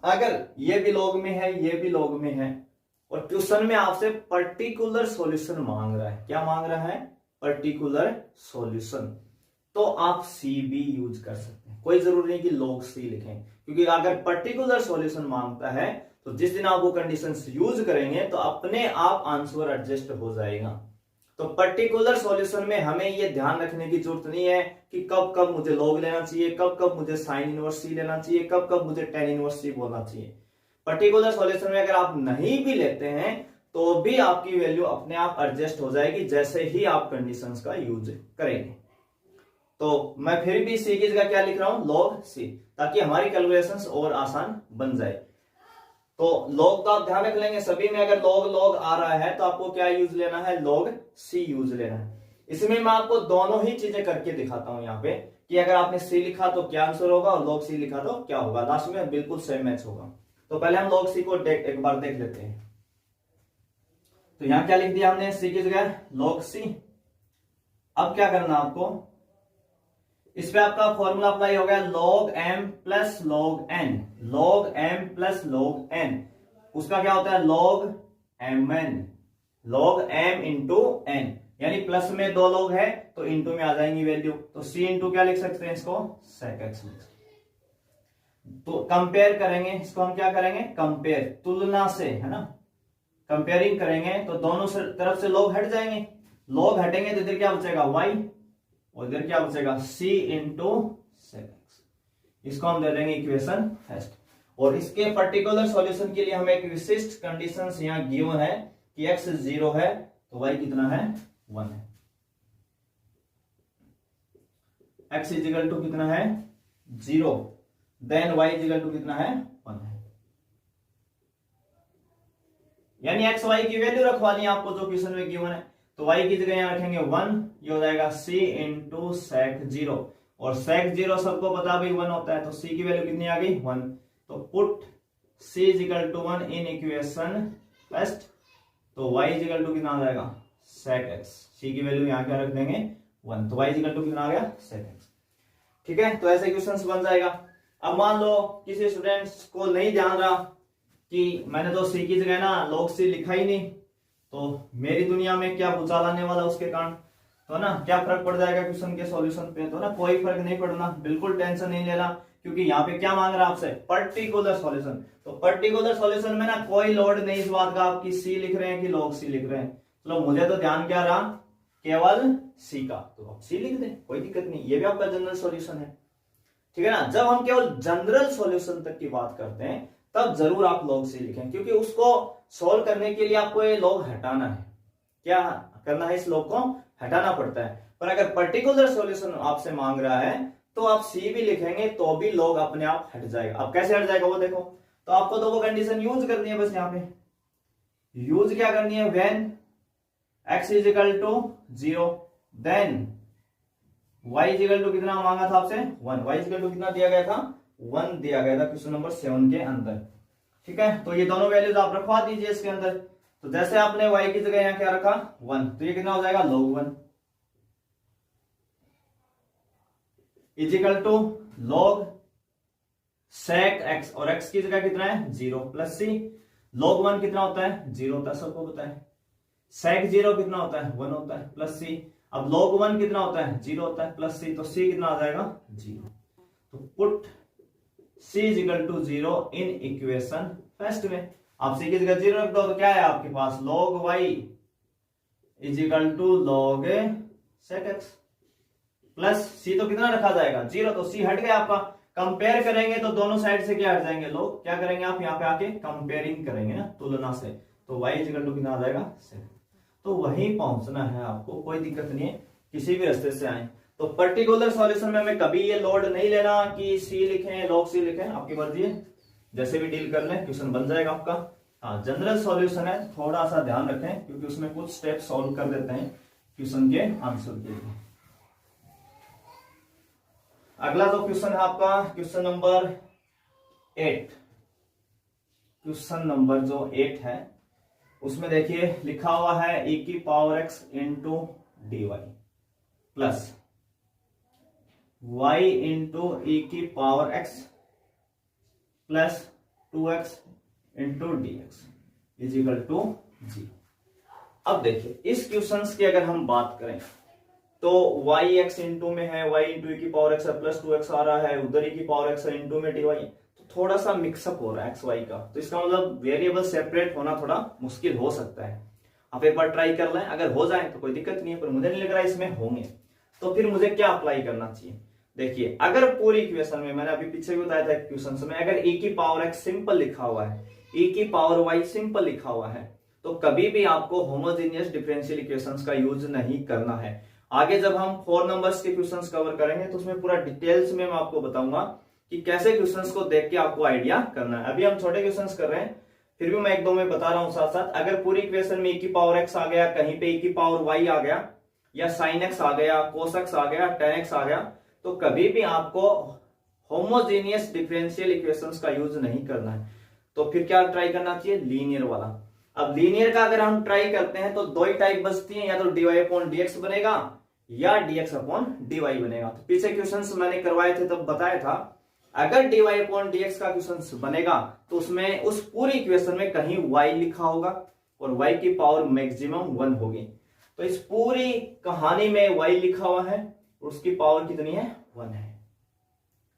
अगर ये भी log में है ये भी log में है और क्वेश्चन में आपसे पर्टिकुलर सॉल्यूशन मांग रहा है, क्या मांग रहा है, पर्टिकुलर सॉल्यूशन, तो आप c भी यूज कर सकते हैं। कोई जरूरी नहीं कि log c लिखें, क्योंकि अगर पर्टिकुलर सॉल्यूशन मांगता है तो जिस दिन आप वो कंडीशंस यूज करेंगे तो अपने आप आंसर एडजस्ट हो जाएगा। तो पर्टिकुलर सॉल्यूशन में हमें ये ध्यान रखने की जरूरत नहीं है कि कब कब मुझे log लेना चाहिए, कब कब मुझे साइन इनवर्स c लेना चाहिए, कब कब मुझे tan इनवर्स c बोलना चाहिए। पर्टिकुलर सॉल्यूशन में अगर आप नहीं भी लेते हैं तो भी आपकी वैल्यू अपने आप एडजस्ट हो जाएगी जैसे ही आप कंडीशंस का यूज करेंगे। तो मैं फिर भी c की जगह क्या लिख रहा हूं, log c, ताकि हमारी कैलकुलेशंस और आसान बन जाए। तो log का आप ध्यान रख लेंगे, सभी में अगर log आ रहा है तो आपको क्या यूज लेना है, log c यूज लेना है। इसमें मैं आपको दोनों ही चीजें करके दिखाता हूं यहाँ पे कि अगर आपने c लिखा तो क्या आंसर होगा और log c लिखा तो क्या होगा, लास्ट में बिल्कुल सेम मैच होगा। तो पहले हम log c को एक बार देख लेते हैं। तो यहाँ क्या लिख दिया हमने, c की जगह log c। अब क्या करना आपको, इस पे आपका फॉर्मूला अप्लाई हो गया log m plus log n, log m plus log n, उसका क्या होता है log mn, log m into n, यानी प्लस में 2 log है तो इंटू में आ जाएंगी वैल्यू। तो c इंटू क्या लिख सकते हैं, इसको sec x लिख सकते हैं। तो कंपेयर करेंगे इसको, हम क्या करेंगे, कंपेयर, तुलना से, है ना, कंपेयरिंग करेंगे तो दोनों तरफ से log हट जाएंगे। log हटेंगे तो इधर क्या बचेगा y और इधर क्या बचेगा c इंटू sec x। इसको हम दे देंगे इक्वेशन फर्स्ट। और इसके पर्टिकुलर सॉल्यूशन के लिए हमें एक विशिष्ट कंडीशंस यहां गिवन है कि x 0 है तो y कितना है, 1 है। x इज इक्वल टू कितना है, 0, then y is equal to कितना है, 1 है। यानी एक्स वाई की वैल्यू रखवा ली आपको जो क्वेश्चन में गिवन है। तो y की जगह यहाँ रखेंगे 1, ये हो जाएगा c इंटू सेक 0, और सेक 0 सबको पता भाई 1 होता है, तो c की वैल्यू कितनी आ गई 1। तो put c is equal to 1 in equation first, तो y इज इक्वल टू कितना आ जाएगा सेक x, c की वैल्यू यहाँ क्या रख देंगे 1, तो y इज इक्वल टू कितना आ गया सेक x। ठीक है, तो ऐसे क्वेश्चन बन जाएगा। अब मान लो किसी स्टूडेंट्स को नहीं ध्यान रहा कि मैंने तो c की जगह ना log c लिखा ही नहीं, तो मेरी दुनिया में क्या भूचाल आने वाला उसके कारण, तो ना क्या फर्क पड़ जाएगा क्वेश्चन के सॉल्यूशन पे, तो ना कोई फर्क नहीं पड़ना, बिल्कुल टेंशन नहीं लेना, क्योंकि यहाँ पे क्या मांग रहा है आपसे पर्टिकुलर सॉल्यूशन। तो पर्टिकुलर सॉल्यूशन में ना कोई लोड नहीं इस बात का आपकी सी लिख रहे हैं कि log c लिख रहे हैं। चलो मुझे तो ध्यान क्या रहा केवल सी का, तो आप सी लिख दें, कोई दिक्कत नहीं, ये भी आपका जनरल सॉल्यूशन है। ठीक है ना, जब हम केवल जनरल सॉल्यूशन तक की बात करते हैं तब जरूर आप log c लिखें, क्योंकि उसको सोल्व करने के लिए आपको ये log हटाना है, क्या करना है, इस log को हटाना पड़ता है। पर अगर पर्टिकुलर सॉल्यूशन आपसे मांग रहा है तो आप c भी लिखेंगे तो भी log अपने आप हट जाएगा। अब कैसे हट जाएगा वो देखो, तो आपको तो वो कंडीशन यूज करनी है, बस यहाँ पे यूज क्या करनी है, when x is equal to 0 then y is equal to कितना मांगा था आपसे 1, y इज इक्वल टू कितना दिया गया था 1 दिया गया था क्वेश्चन नंबर 7 के अंदर। ठीक है, तो ये दोनों वैल्यूज आप रखवा दीजिए इसके अंदर। तो जैसे आपने y की जगह यहाँ क्या रखा 1, तो ये कितना हो जाएगा log 1 is equal to log sec x, और x की जगह कितना है 0 प्लस c, log 1 कितना होता है 0 होता है, सबको पता है। sec 0 कितना होता है 1 होता है प्लस c, अब log 1 कितना होता है 0 होता है प्लस c, तो c कितना आ जाएगा 0। तो put c is equal to 0 in equation first में, आप c की जगह 0 रख दो तो क्या है आपके पास log y is equal to log sec x, plus c तो कितना रखा जाएगा 0, तो c हट गया आपका। कंपेयर करेंगे तो दोनों साइड से क्या हट जाएंगे लोग, क्या करेंगे आप यहाँ पे आके कंपेयरिंग करेंगे ना, तुलना से, तो y इज इक्वल टू कितना आ जाएगा sec। तो वहीं पहुंचना है आपको, कोई दिक्कत नहीं है, किसी भी रास्ते से आए। तो पर्टिकुलर सॉल्यूशन में हमें कभी ये लोड नहीं लेना कि सी लिखें log c लिखें, आपकी मर्जी है, जैसे भी डील कर लें क्वेश्चन बन जाएगा आपका। हाँ, जनरल सॉल्यूशन है, थोड़ा सा ध्यान रखें क्योंकि उसमें कुछ स्टेप सॉल्व कर देते हैं क्वेश्चन के आंसर के लिए। अगला जो क्वेश्चन है आपका क्वेश्चन नंबर 8, क्वेश्चन नंबर जो 8 है उसमें देखिए लिखा हुआ है e की power x into D y plus y into e की power x plus 2x into d x is equal to 0। अब देखिए इस क्वेश्चन की अगर हम बात करें तो y x इंटू में है, y इंटू ई की पावर x प्लस 2x आ रहा है, उधर ई की पावर x इंटू में dy, तो थोड़ा सा मिक्सअप हो रहा है x y का, तो इसका मतलब वेरिएबल सेपरेट होना थोड़ा मुश्किल हो सकता है। आप एक बार ट्राई कर लें, अगर हो जाए तो कोई दिक्कत नहीं है, पर मुझे नहीं लग रहा इसमें होंगे। तो फिर मुझे क्या अप्लाई करना चाहिए, देखिए अगर पूरी इक्वेशन में, मैंने अभी पीछे भी बताया था क्वेश्चन में, अगर e की पावर x सिंपल लिखा हुआ है, e की पावर y सिंपल लिखा हुआ है, तो कभी भी आपको होमोजेनियस डिफरेंशियल इक्वेशंस का यूज नहीं करना है। आगे जब हम 4 नंबर्स के क्वेश्चंस कवर करेंगे तो उसमें पूरा डिटेल्स में मैं आपको बताऊंगा कि कैसे क्वेश्चंस को देख के आपको आइडिया करना है। अभी हम छोटे क्वेश्चंस कर रहे हैं, फिर भी मैं एक दो में बता रहा हूं साथ साथ। अगर पूरी इक्वेशन में e की पावर x आ गया, कहीं पे e की पावर y आ गया, या sin x आ गया, cos x आ गया, tan x आ गया, तो कभी भी आपको होमोजेनियस डिफरेंशियल इक्वेशंस का यूज नहीं करना है। तो फिर क्या ट्राई करना चाहिए, लीनियर वाला। अब लीनियर का अगर हम ट्राई करते हैं तो दो ही टाइप बचती हैं, या तो dy अपॉन dx बनेगा या dx अपॉन dy बनेगा। तो पीछे क्वेश्चंस मैंने करवाए थे तब बताया था, अगर dy अपॉन dx का क्वेश्चन बनेगा तो उसमें उस पूरी इक्वेशन में कहीं y लिखा होगा और y की पावर मैक्सिमम 1 होगी। तो इस पूरी कहानी में y लिखा हुआ है और उसकी पावर कितनी है 1 है,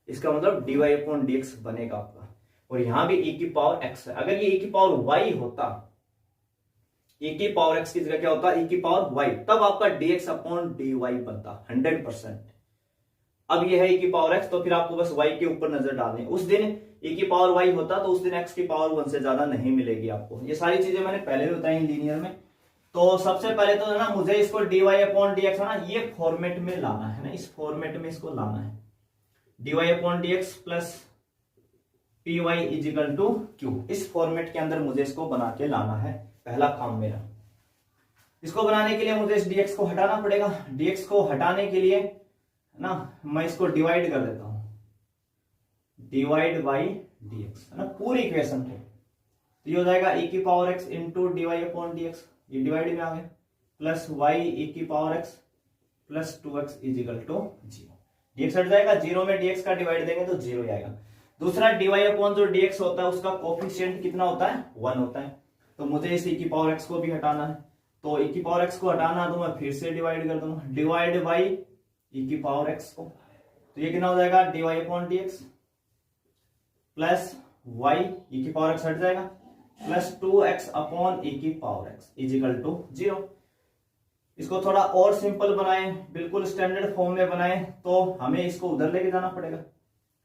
इसका मतलब dy अपॉन dx बनेगा आपका। और यहां भी e की पावर x है, अगर ये e की पावर y होता, e की पावर x की जगह क्या होता e की पावर y, तब आपका dx अपॉन dy बनता 100%। अब ये है e की पावर x, तो फिर आपको बस y के ऊपर नजर डालनी। उस दिन e की पावर y होता तो उस दिन x की पावर 1 से ज्यादा नहीं मिलेगी आपको। ये सारी चीजें मैंने पहले भी बताई लीनियर में। तो सबसे पहले तो ना मुझे इसको dy अपॉन dx है ना, ये फॉर्मेट में लाना है ना, इस फॉर्मेट में इसको लाना है। dy upon dx plus P Y is equal to Q. इस फॉर्मेट के अंदर मुझे इसको बना के लाना है, पहला काम मेरा। इसको बनाने के लिए मुझे इस dx को हटाना पड़ेगा। dx को हटाने के लिए ना मैं इसको डिवाइड कर देता हूं, डिवाइड बाई dx है ना, पूरी इक्वेशन को। तो ये हो जाएगा e की power x into divide upon dx, ये डिवाइड में आ गया, प्लस y e की power x plus 2x is equal to 0। dx हट जाएगा, 0 में dx का डिवाइड देंगे तो 0 ही आएगा। दूसरा dy अपॉन जो dx होता है उसका कोफिशिएंट कितना होता है, 1 होता है। तो मुझे इस e की पावर x को भी हटाना है, तो e की पावर x को हटाना तो मैं फिर से डिवाइड कर दूंगा, डिवाइड बाई e की पावर x को। तो ये कितना हो जाएगा, dy upon dx plus y e की पावर x हट जाएगा, प्लस 2x अपॉन e की power x is equal to 0। इसको थोड़ा और सिंपल बनाएं, बिल्कुल स्टैंडर्ड फॉर्म में बनाएं, तो हमें इसको उधर लेके जाना पड़ेगा।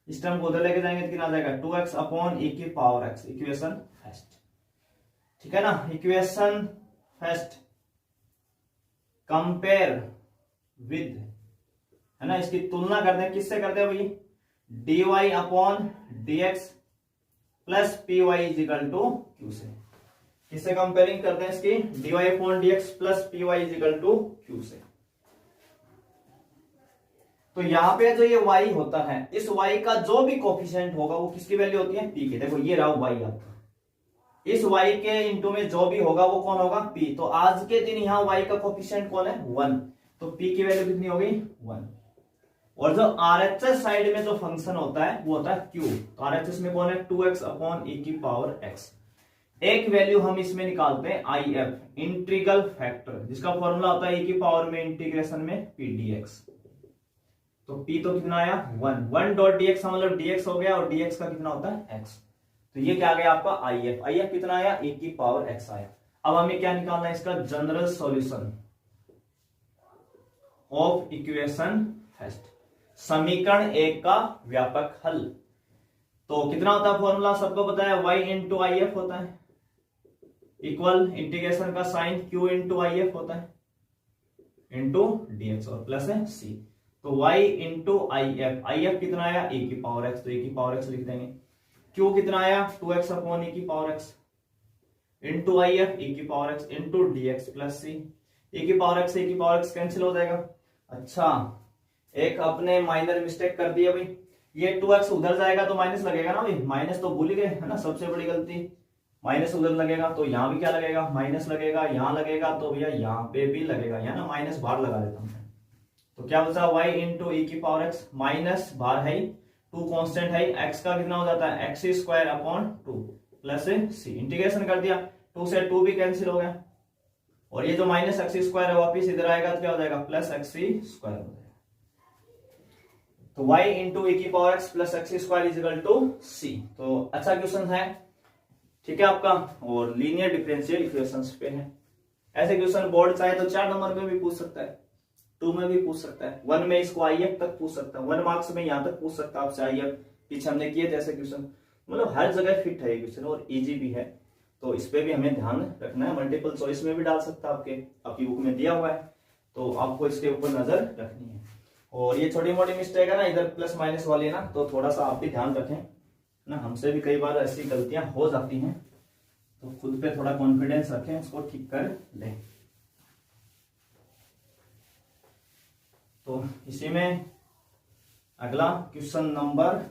इस टर्म को उधर लेके जाएंगे तो कितना आ जाएगा, 2x अपॉन e की पावर x, इक्वेशन फर्स्ट। ठीक है ना, इक्वेशन फर्स्ट कंपेयर विद, है ना, इसकी तुलना करते हैं, किससे करते हैं भाई, dy upon dx plus P Y is equal to Q से। किससे कंपेयरिंग करते हैं इसकी, dy upon dx plus P Y is equal to Q से। तो यहां पे जो ये y होता है, इस y का जो भी कोफिशिएंट होगा वो किसकी वैल्यू होती है, p की। देखो ये रहा y आपका, इस y के इंटू में जो भी होगा वो कौन होगा, p। तो आज के दिन यहाँ y का कोफिशिएंट कौन है, 1, तो p की वैल्यू कितनी होगी, 1। और जो RHS साइड में जो फंक्शन होता है वो होता है q। तो RHS में कौन है, 2x अपॉन e की पावर x। एक वैल्यू हम इसमें निकालते हैं IF, इंटीग्रल फैक्टर, जिसका फॉर्मूला होता है e की पावर में इंटीग्रेशन में p dx। तो p तो कितना आया, 1 डॉट dx का मतलब dx हो गया, और dx का कितना होता है, x। तो ये क्या आ गया आपका IF कितना आया, e की पावर x आया। अब हमें क्या निकालना है, इसका general solution of equation first, समीकरण 1 का व्यापक हल। तो कितना होता है फॉर्मूला, सबको पता है, y इंटू IF होता है, इक्वल इंटीग्रेशन का साइन q इंटू IF होता है, इंटू dx और प्लस है c। तो y इंटू IF कितना आया, e की पावर x, तो e की पावर x लिख देंगे। q कितना आया, 2x अपॉन e की power x into IF e की power x into dx plus c। e की पावर x से e की पावर x कैंसिल हो जाएगा। अच्छा, एक अपने माइनर मिस्टेक कर दिया भाई, ये 2x उधर जाएगा तो माइनस लगेगा ना भाई, माइनस तो भूल ही गए है ना, सबसे बड़ी गलती, माइनस उधर लगेगा तो यहाँ भी क्या लगेगा, माइनस लगेगा, यहाँ लगेगा तो भैया यहाँ पे भी लगेगा, यहाँ ना माइनस बाहर लगा देता हूँ। तो क्या बचा, y इंटू e की पावर x, माइनस बाहर है, 2 कांस्टेंट है, x का कितना हो जाता है, x square upon 2 plus c। Integration कर दिया, 2 से 2 भी कैंसिल हो गया, और ये जो माइनस x स्क्वायर है वापिस इधर आएगा तो क्या हो जाएगा, प्लस x स्क्वायर हो जाएगा। तो y इंटू e की power x plus x square is equal to c। तो अच्छा क्वेश्चन है, ठीक है आपका, और लीनियर डिफरेंशियल इक्वेशंस पे है। ऐसे क्वेश्चन बोर्ड चाहे तो 4 नंबर में भी पूछ सकता है, 2 में भी पूछ सकता है, 1 में इसको IF तक पूछ सकता है, 1 मार्क्स में यहां तक पूछ सकता है आपसे IF। पीछे हमने किए थे ऐसे क्वेश्चन, मतलब हर जगह फिट है ये क्वेश्चन, और इजी भी है, तो इस पे भी हमें ध्यान रखना है। मल्टीपल चॉइस में भी डाल सकता है, आपकी बुक में दिया हुआ है, तो आपको इसके ऊपर नजर रखनी है। और ये छोटी मोटी मिस्टेक है ना, इधर प्लस माइनस वाली है ना, तो थोड़ा सा आप भी ध्यान रखें ना, हमसे भी कई बार ऐसी गलतियां हो जाती हैं, तो खुद पे थोड़ा कॉन्फिडेंस रखें, उसको ठीक कर लें। तो इसी में अगला क्वेश्चन नंबर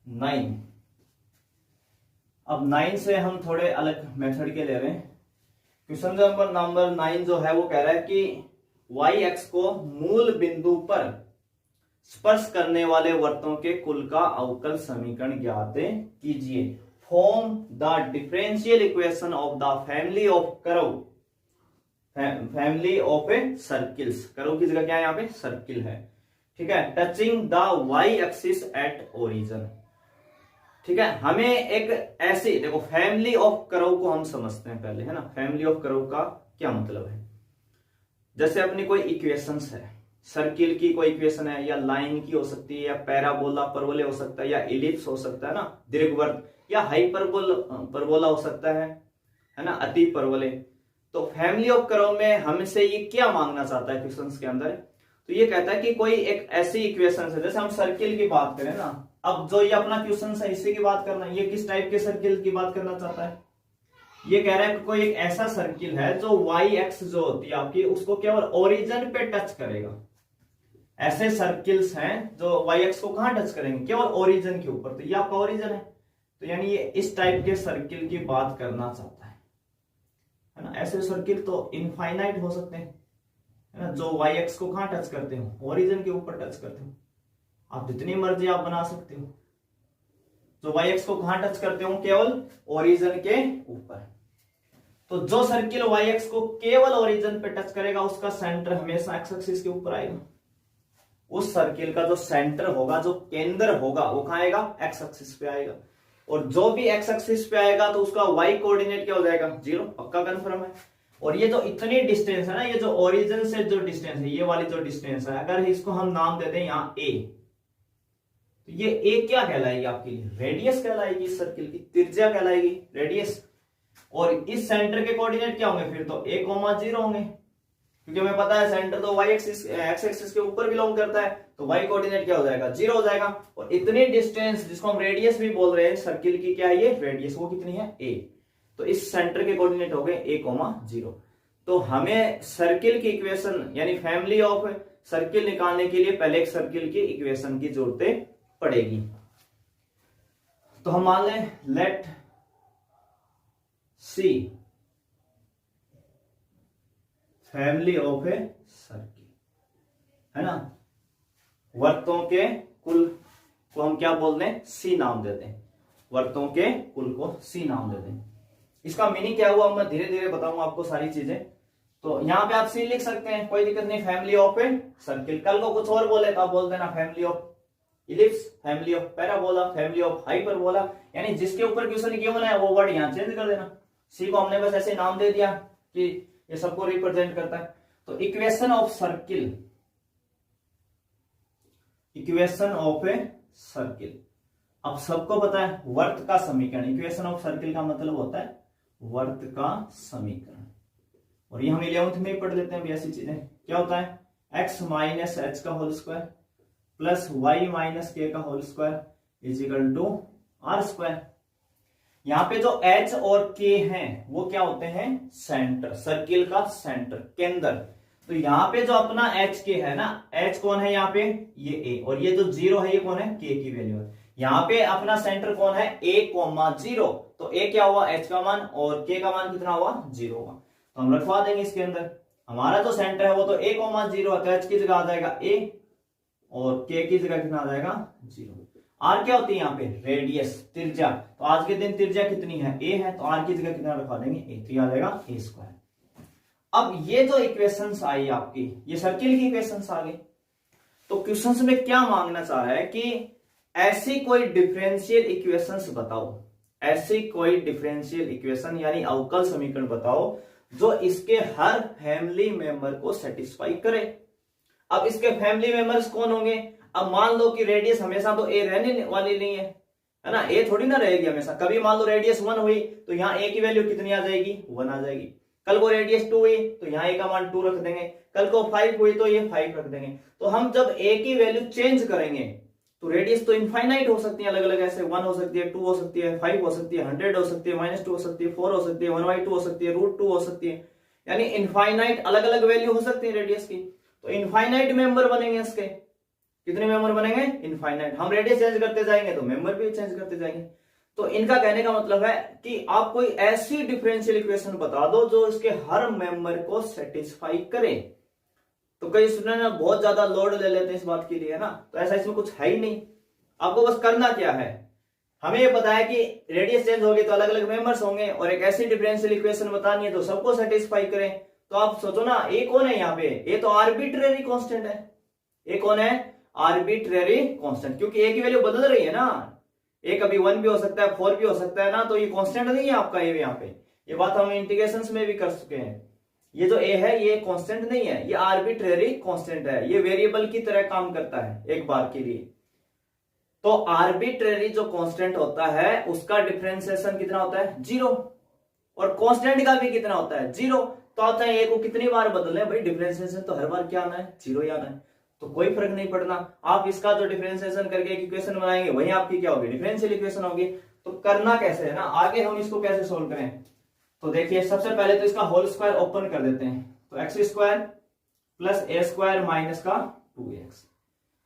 9। अब 9 से हम थोड़े अलग मेथड के ले रहे हैं। क्वेश्चन नंबर 9 जो है वो कह रहा है कि y x को मूल बिंदु पर स्पर्श करने वाले वृत्तों के कुल का अवकल समीकरण ज्ञात कीजिए। Form the differential equation of the family of curve, family of A circles, curve की जगह क्या है यहाँ पे, सर्किल है, ठीक है, touching the y axis at origin. ठीक है, हमें एक ऐसी, देखो फैमिली ऑफ कर्व को हम समझते हैं पहले, है ना, फैमिली ऑफ कर्व का क्या मतलब है। जैसे अपनी कोई इक्वेशंस है, सर्किल की कोई इक्वेशन है, या लाइन की हो सकती है, या पैराबोला परवोले हो सकता है, या इलिप्स हो सकता है ना, दीर्घवृत्त, या परबोला हो सकता है ना, अति परवलय। तो फैमिली ऑफ कर्व में हमसे ये क्या मांगना चाहता है क्वेश्चंस के अंदर, तो ये कहता है कि कोई एक ऐसी इक्वेशन है, जैसे हम सर्किल की बात करें ना, अब जो ये अपना क्वेश्चन है इसी की बात करना है। ये किस टाइप के सर्किल की बात करना चाहता है? ये कह रहा है कि कोई एक ऐसा सर्किल है जो वाई एक्स जो होती है आपकी उसको केवल ओरिजिन पे टच करेगा। ऐसे सर्किल्स हैं जो वाई एक्स को कहां टच करेंगे? केवल ओरिजिन के ऊपर। तो ये आपका ओरिजिन है, तो यानी ये इस टाइप के सर्किल की बात करना चाहता है ना। ऐसे सर्किल तो इनफाइनाइट हो सकते हैं, है ना, जो वाई एक्स को कहां टच करते हो? ओरिजिन के ऊपर टच करते हो। आप जितनी मर्जी आप बना सकते हो। जो वाई एक्स को कहां टच करते हो? केवल ओरिजिन के ऊपर। तो जो सर्किल वाई एक्स को केवल ओरिजिन पे टच करेगा उसका सेंटर हमेशा एक्स एक्सिस के ऊपर आएगा। उस सर्किल का जो सेंटर होगा, जो केंद्र होगा, वो कहां आएगा? एक्स एक्सिस पे आएगा। और जो भी एक्स एक्सिस पे आएगा तो उसका वाई कोऑर्डिनेट क्या हो जाएगा? 0। पक्का कंफर्म है। और ये जो इतनी डिस्टेंस है ना, ये जो ओरिजिन से जो डिस्टेंस है, ये वाली जो डिस्टेंस है, अगर इसको हम नाम देते हैं यहां ए, तो ये ए क्या कहलाएगी आपके लिए? रेडियस कहलाएगी। इस सर्किल की त्रिज्या कहलाएगी रेडियस। और इस सेंटर के कोऑर्डिनेट क्या होंगे? फिर तो a, 0 होंगे, क्योंकि हमें पता है सेंटर तो वाई एक्सिस एक्स एक्सिस के ऊपर बिलोंग करता है, तो वाई कोऑर्डिनेट क्या हो जाएगा? 0 हो जाएगा। और इतनी डिस्टेंस जिसको हम रेडियस भी बोल रहे हैं सर्किल की, क्या है ये? रेडियस। वो कितनी है? a। तो इस सेंटर के कोऑर्डिनेट हो गए a, 0। तो हमें सर्किल की इक्वेशन यानी फैमिली ऑफ सर्किल निकालने के लिए पहले एक सर्किल की इक्वेशन की जरूरत पड़ेगी। तो हम मान लें let see family of a circle, है ना। वर्तों के कुल को हम क्या बोलते हैं? सी नाम देते हैं। वर्तों के कुल को सी नाम देते हैं। इसका मीनिंग क्या हुआ मैं धीरे धीरे बताऊंगा आपको सारी चीजें। तो यहां पे आप सी लिख सकते हैं, कोई दिक्कत नहीं। Family of a circle. कल को कुछ और बोले तो आप बोल देना family of ellipse, family of parabola, family of hyperbola, यानी जिसके ऊपर क्वेश्चन गिवन है वो वर्ड यहां चेंज कर देना। सी को हमने बस ऐसे नाम दे दिया कि ये सबको रिप्रेजेंट करता है। तो equation of circle, equation of a circle. अब सबको पता है वर्त का समीकरण। इक्वेशन ऑफ सर्किल का मतलब होता है वर्त का समीकरण। और ये हम 11th में ही पढ़ लेते हैं भी ऐसी चीजें। क्या होता है? x माइनस एच का whole square plus y minus K का whole square is equal to R square. यहां पे जो h और k हैं वो क्या होते हैं? सेंटर, सर्किल का सेंटर, केंद्र। तो यहाँ पे जो अपना h k है ना, h कौन है यहाँ पे? ये a। और ये जो 0 है ये कौन है? k की वैल्यू है। यहाँ पे अपना सेंटर कौन है? a, 0। तो a क्या हुआ? h का मान, और k का मान कितना हुआ? 0 हुआ। तो हम रखवा देंगे इसके अंदर। हमारा जो सेंटर है वो तो a, 0 है, तो h की जगह आ जाएगा a और k की जगह कितना आ जाएगा? 0। r क्या होती है यहाँ पे? रेडियस, त्रिज्या। तो आज के दिन त्रिज्या कितनी है? a है, तो r की जगह कितना रखवा देंगे? a। तो ये आ जाएगा a स्क्वायर। अब ये जो इक्वेशंस आई आपकी, ये सर्किल की इक्वेशंस आ गई। तो क्वेश्चंस में क्या मांगना चाह रहा है कि ऐसी कोई डिफरेंशियल इक्वेशंस बताओ, ऐसी कोई डिफरेंशियल इक्वेशन यानी अवकल समीकरण बताओ जो इसके हर फैमिली मेंबर को सेटिस्फाई करे। अब इसके फैमिली मेंबर्स कौन होंगे? अब मान लो कि रेडियस हमेशा तो a रहने वाली नहीं है ना, a थोड़ी ना रहेगी हमेशा। कभी मान लो रेडियस 1 हुई तो यहाँ a की वैल्यू कितनी आ जाएगी? 1 आ जाएगी। कल को रेडियस 2 हुई तो यहाँ a का मान 2 रख देंगे। कल को 5 हुई तो ये 5 रख देंगे। तो हम जब a की वैल्यू चेंज करेंगे तो रेडियस तो इनफाइनाइट हो सकती है, अलग अलग ऐसे 1 हो सकती है, 2 हो सकती है, 5 हो सकती है, 100 हो सकती है, -2 हो सकती है, 4 हो सकती है, 1/2 हो सकती है, √2 हो सकती है, यानी इनफाइनाइट अलग अलग वैल्यू हो सकती है रेडियस की। तो इनफाइनाइट मेंबर बनेंगे इसके। कितने मेंबर बनेंगे? इनफाइनाइट। हम रेडियस चेंज करते जाएंगे तो मेंबर भी चेंज करते जाएंगे। तो इनका कहने का मतलब है कि आप कोई ऐसी डिफरेंशियल इक्वेशन बता दो जो इसके हर मेंबर को सेटिस्फाई करे। तो कई स्टूडेंट बहुत ज्यादा लोड ले लेते हैं इस बात के लिए, है ना। तो ऐसा इसमें कुछ है ही नहीं। आपको बस करना क्या है, हमें ये पता है कि रेडियस चेंज होगी तो अलग अलग मेंबर्स होंगे और एक ऐसी डिफरेंशियल इक्वेशन बतानी है तो सबको सेटिस्फाई करें। तो आप सोचो ना, ए कौन है यहाँ पे? ए तो आर्बिट्रेरी कांस्टेंट है। ए कौन है? आर्बिट्रेरी कांस्टेंट, क्योंकि ए की वैल्यू बदल रही है ना। ए कभी 1 भी हो सकता है, 4 भी हो सकता है ना, तो ये कांस्टेंट नहीं है आपका ए यहाँ पे। ये बात हम इंटीग्रेशंस में भी कर चुके हैं। ये जो ए है ये कांस्टेंट नहीं है, ये आर्बिट्रेरी कांस्टेंट है। ये वेरिएबल की तरह काम करता है एक बार के लिए। तो आर्बिट्रेरी जो कांस्टेंट होता है उसका डिफरेंशिएशन कितना होता है? 0। और कांस्टेंट का भी कितना होता है? 0। तो आप चाहे ए को कितनी बार बदल लें भाई, डिफरेंशिएशन तो हर बार क्या आना है? 0 ही आना है। तो कोई फर्क नहीं पड़ना। आप इसका जो डिफरेंशिएशन करके एक इक्वेशन बनाएंगे वही आपकी क्या होगी, डिफरेंशियल इक्वेशन होगी। तो करना कैसे है ना, आगे हम इसको कैसे सोल्व करें। तो देखिए सबसे पहले तो इसका होल स्क्वायर ओपन कर देते हैं। तो x square plus A square minus का 2x,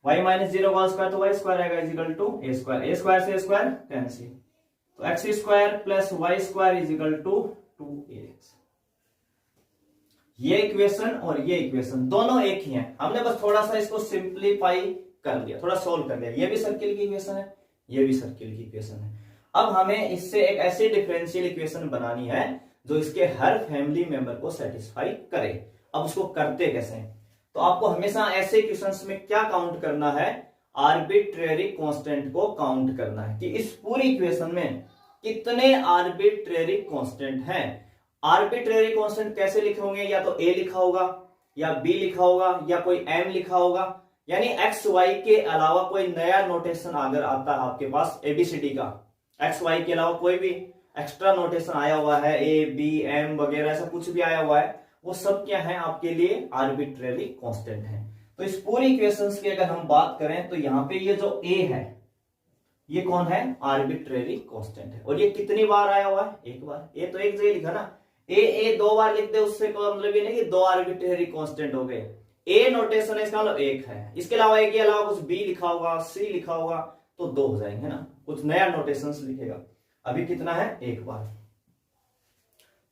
y माइनस 0 का स्क्वायर तो वाई स्क्वायर आएगा is equal to A square, A square से ए स्क्वायर कैंसिल। तो x square plus y square is equal to 2ax। ये equation और ये equation दोनों एक ही हैं, हमने बस थोड़ा सा इसको सिंप्लीफाई कर दिया, थोड़ा सोल्व कर दिया। ये भी सर्किल की इक्वेशन है, ये भी सर्किल की इक्वेशन है। अब हमें इससे एक ऐसी डिफरेंशियल इक्वेशन बनानी है जो इसके हर फैमिली मेंबर को सेटिस्फाई करे। अब उसको करते कैसे हैं, तो आपको हमेशा ऐसे इक्वेशंस में क्या काउंट करना है, आर्बिट्रेरी कांस्टेंट को काउंट करना है कि इस पूरी इक्वेशन में कितने आर्बिट्रेरी कांस्टेंट हैं। आर्बिट्रेरी कांस्टेंट कैसे लिखोगे, या तो ए लिखा होगा या बी लिखा होगा या कोई एम लिखा होगा, यानी एक्स वाई के अलावा कोई नया नोटेशन अगर आता है आपके पास एबीसीडी का, एक्स वाई के अलावा कोई भी एक्स्ट्रा नोटेशन आया हुआ है, ए बी एम वगैरह ऐसा कुछ भी आया हुआ है, वो सब क्या है आपके लिए आर्बिट्रेरी कांस्टेंट है। तो इस पूरी इक्वेशंस की अगर हम बात करें तो यहाँ पे ये जो ए है ये कौन है, आर्बिट्रेरी कांस्टेंट है। और ये कितनी बार आया हुआ है, एक बार। ए तो एक जगह लिखा ना, ए 2 बार लिख दे उससे कोई मतलब ये नहीं कि 2 आर्बिट्रेरी कांस्टेंट हो गए। ए नोटेशन है इसका मतलब एक है, इसके अलावा एक के अलावा कुछ बी लिखा होगा, सी लिखा होगा तो 2 हो जाएंगे ना, कुछ नया नोटेशंस लिखेगा। अभी कितना है, एक बार।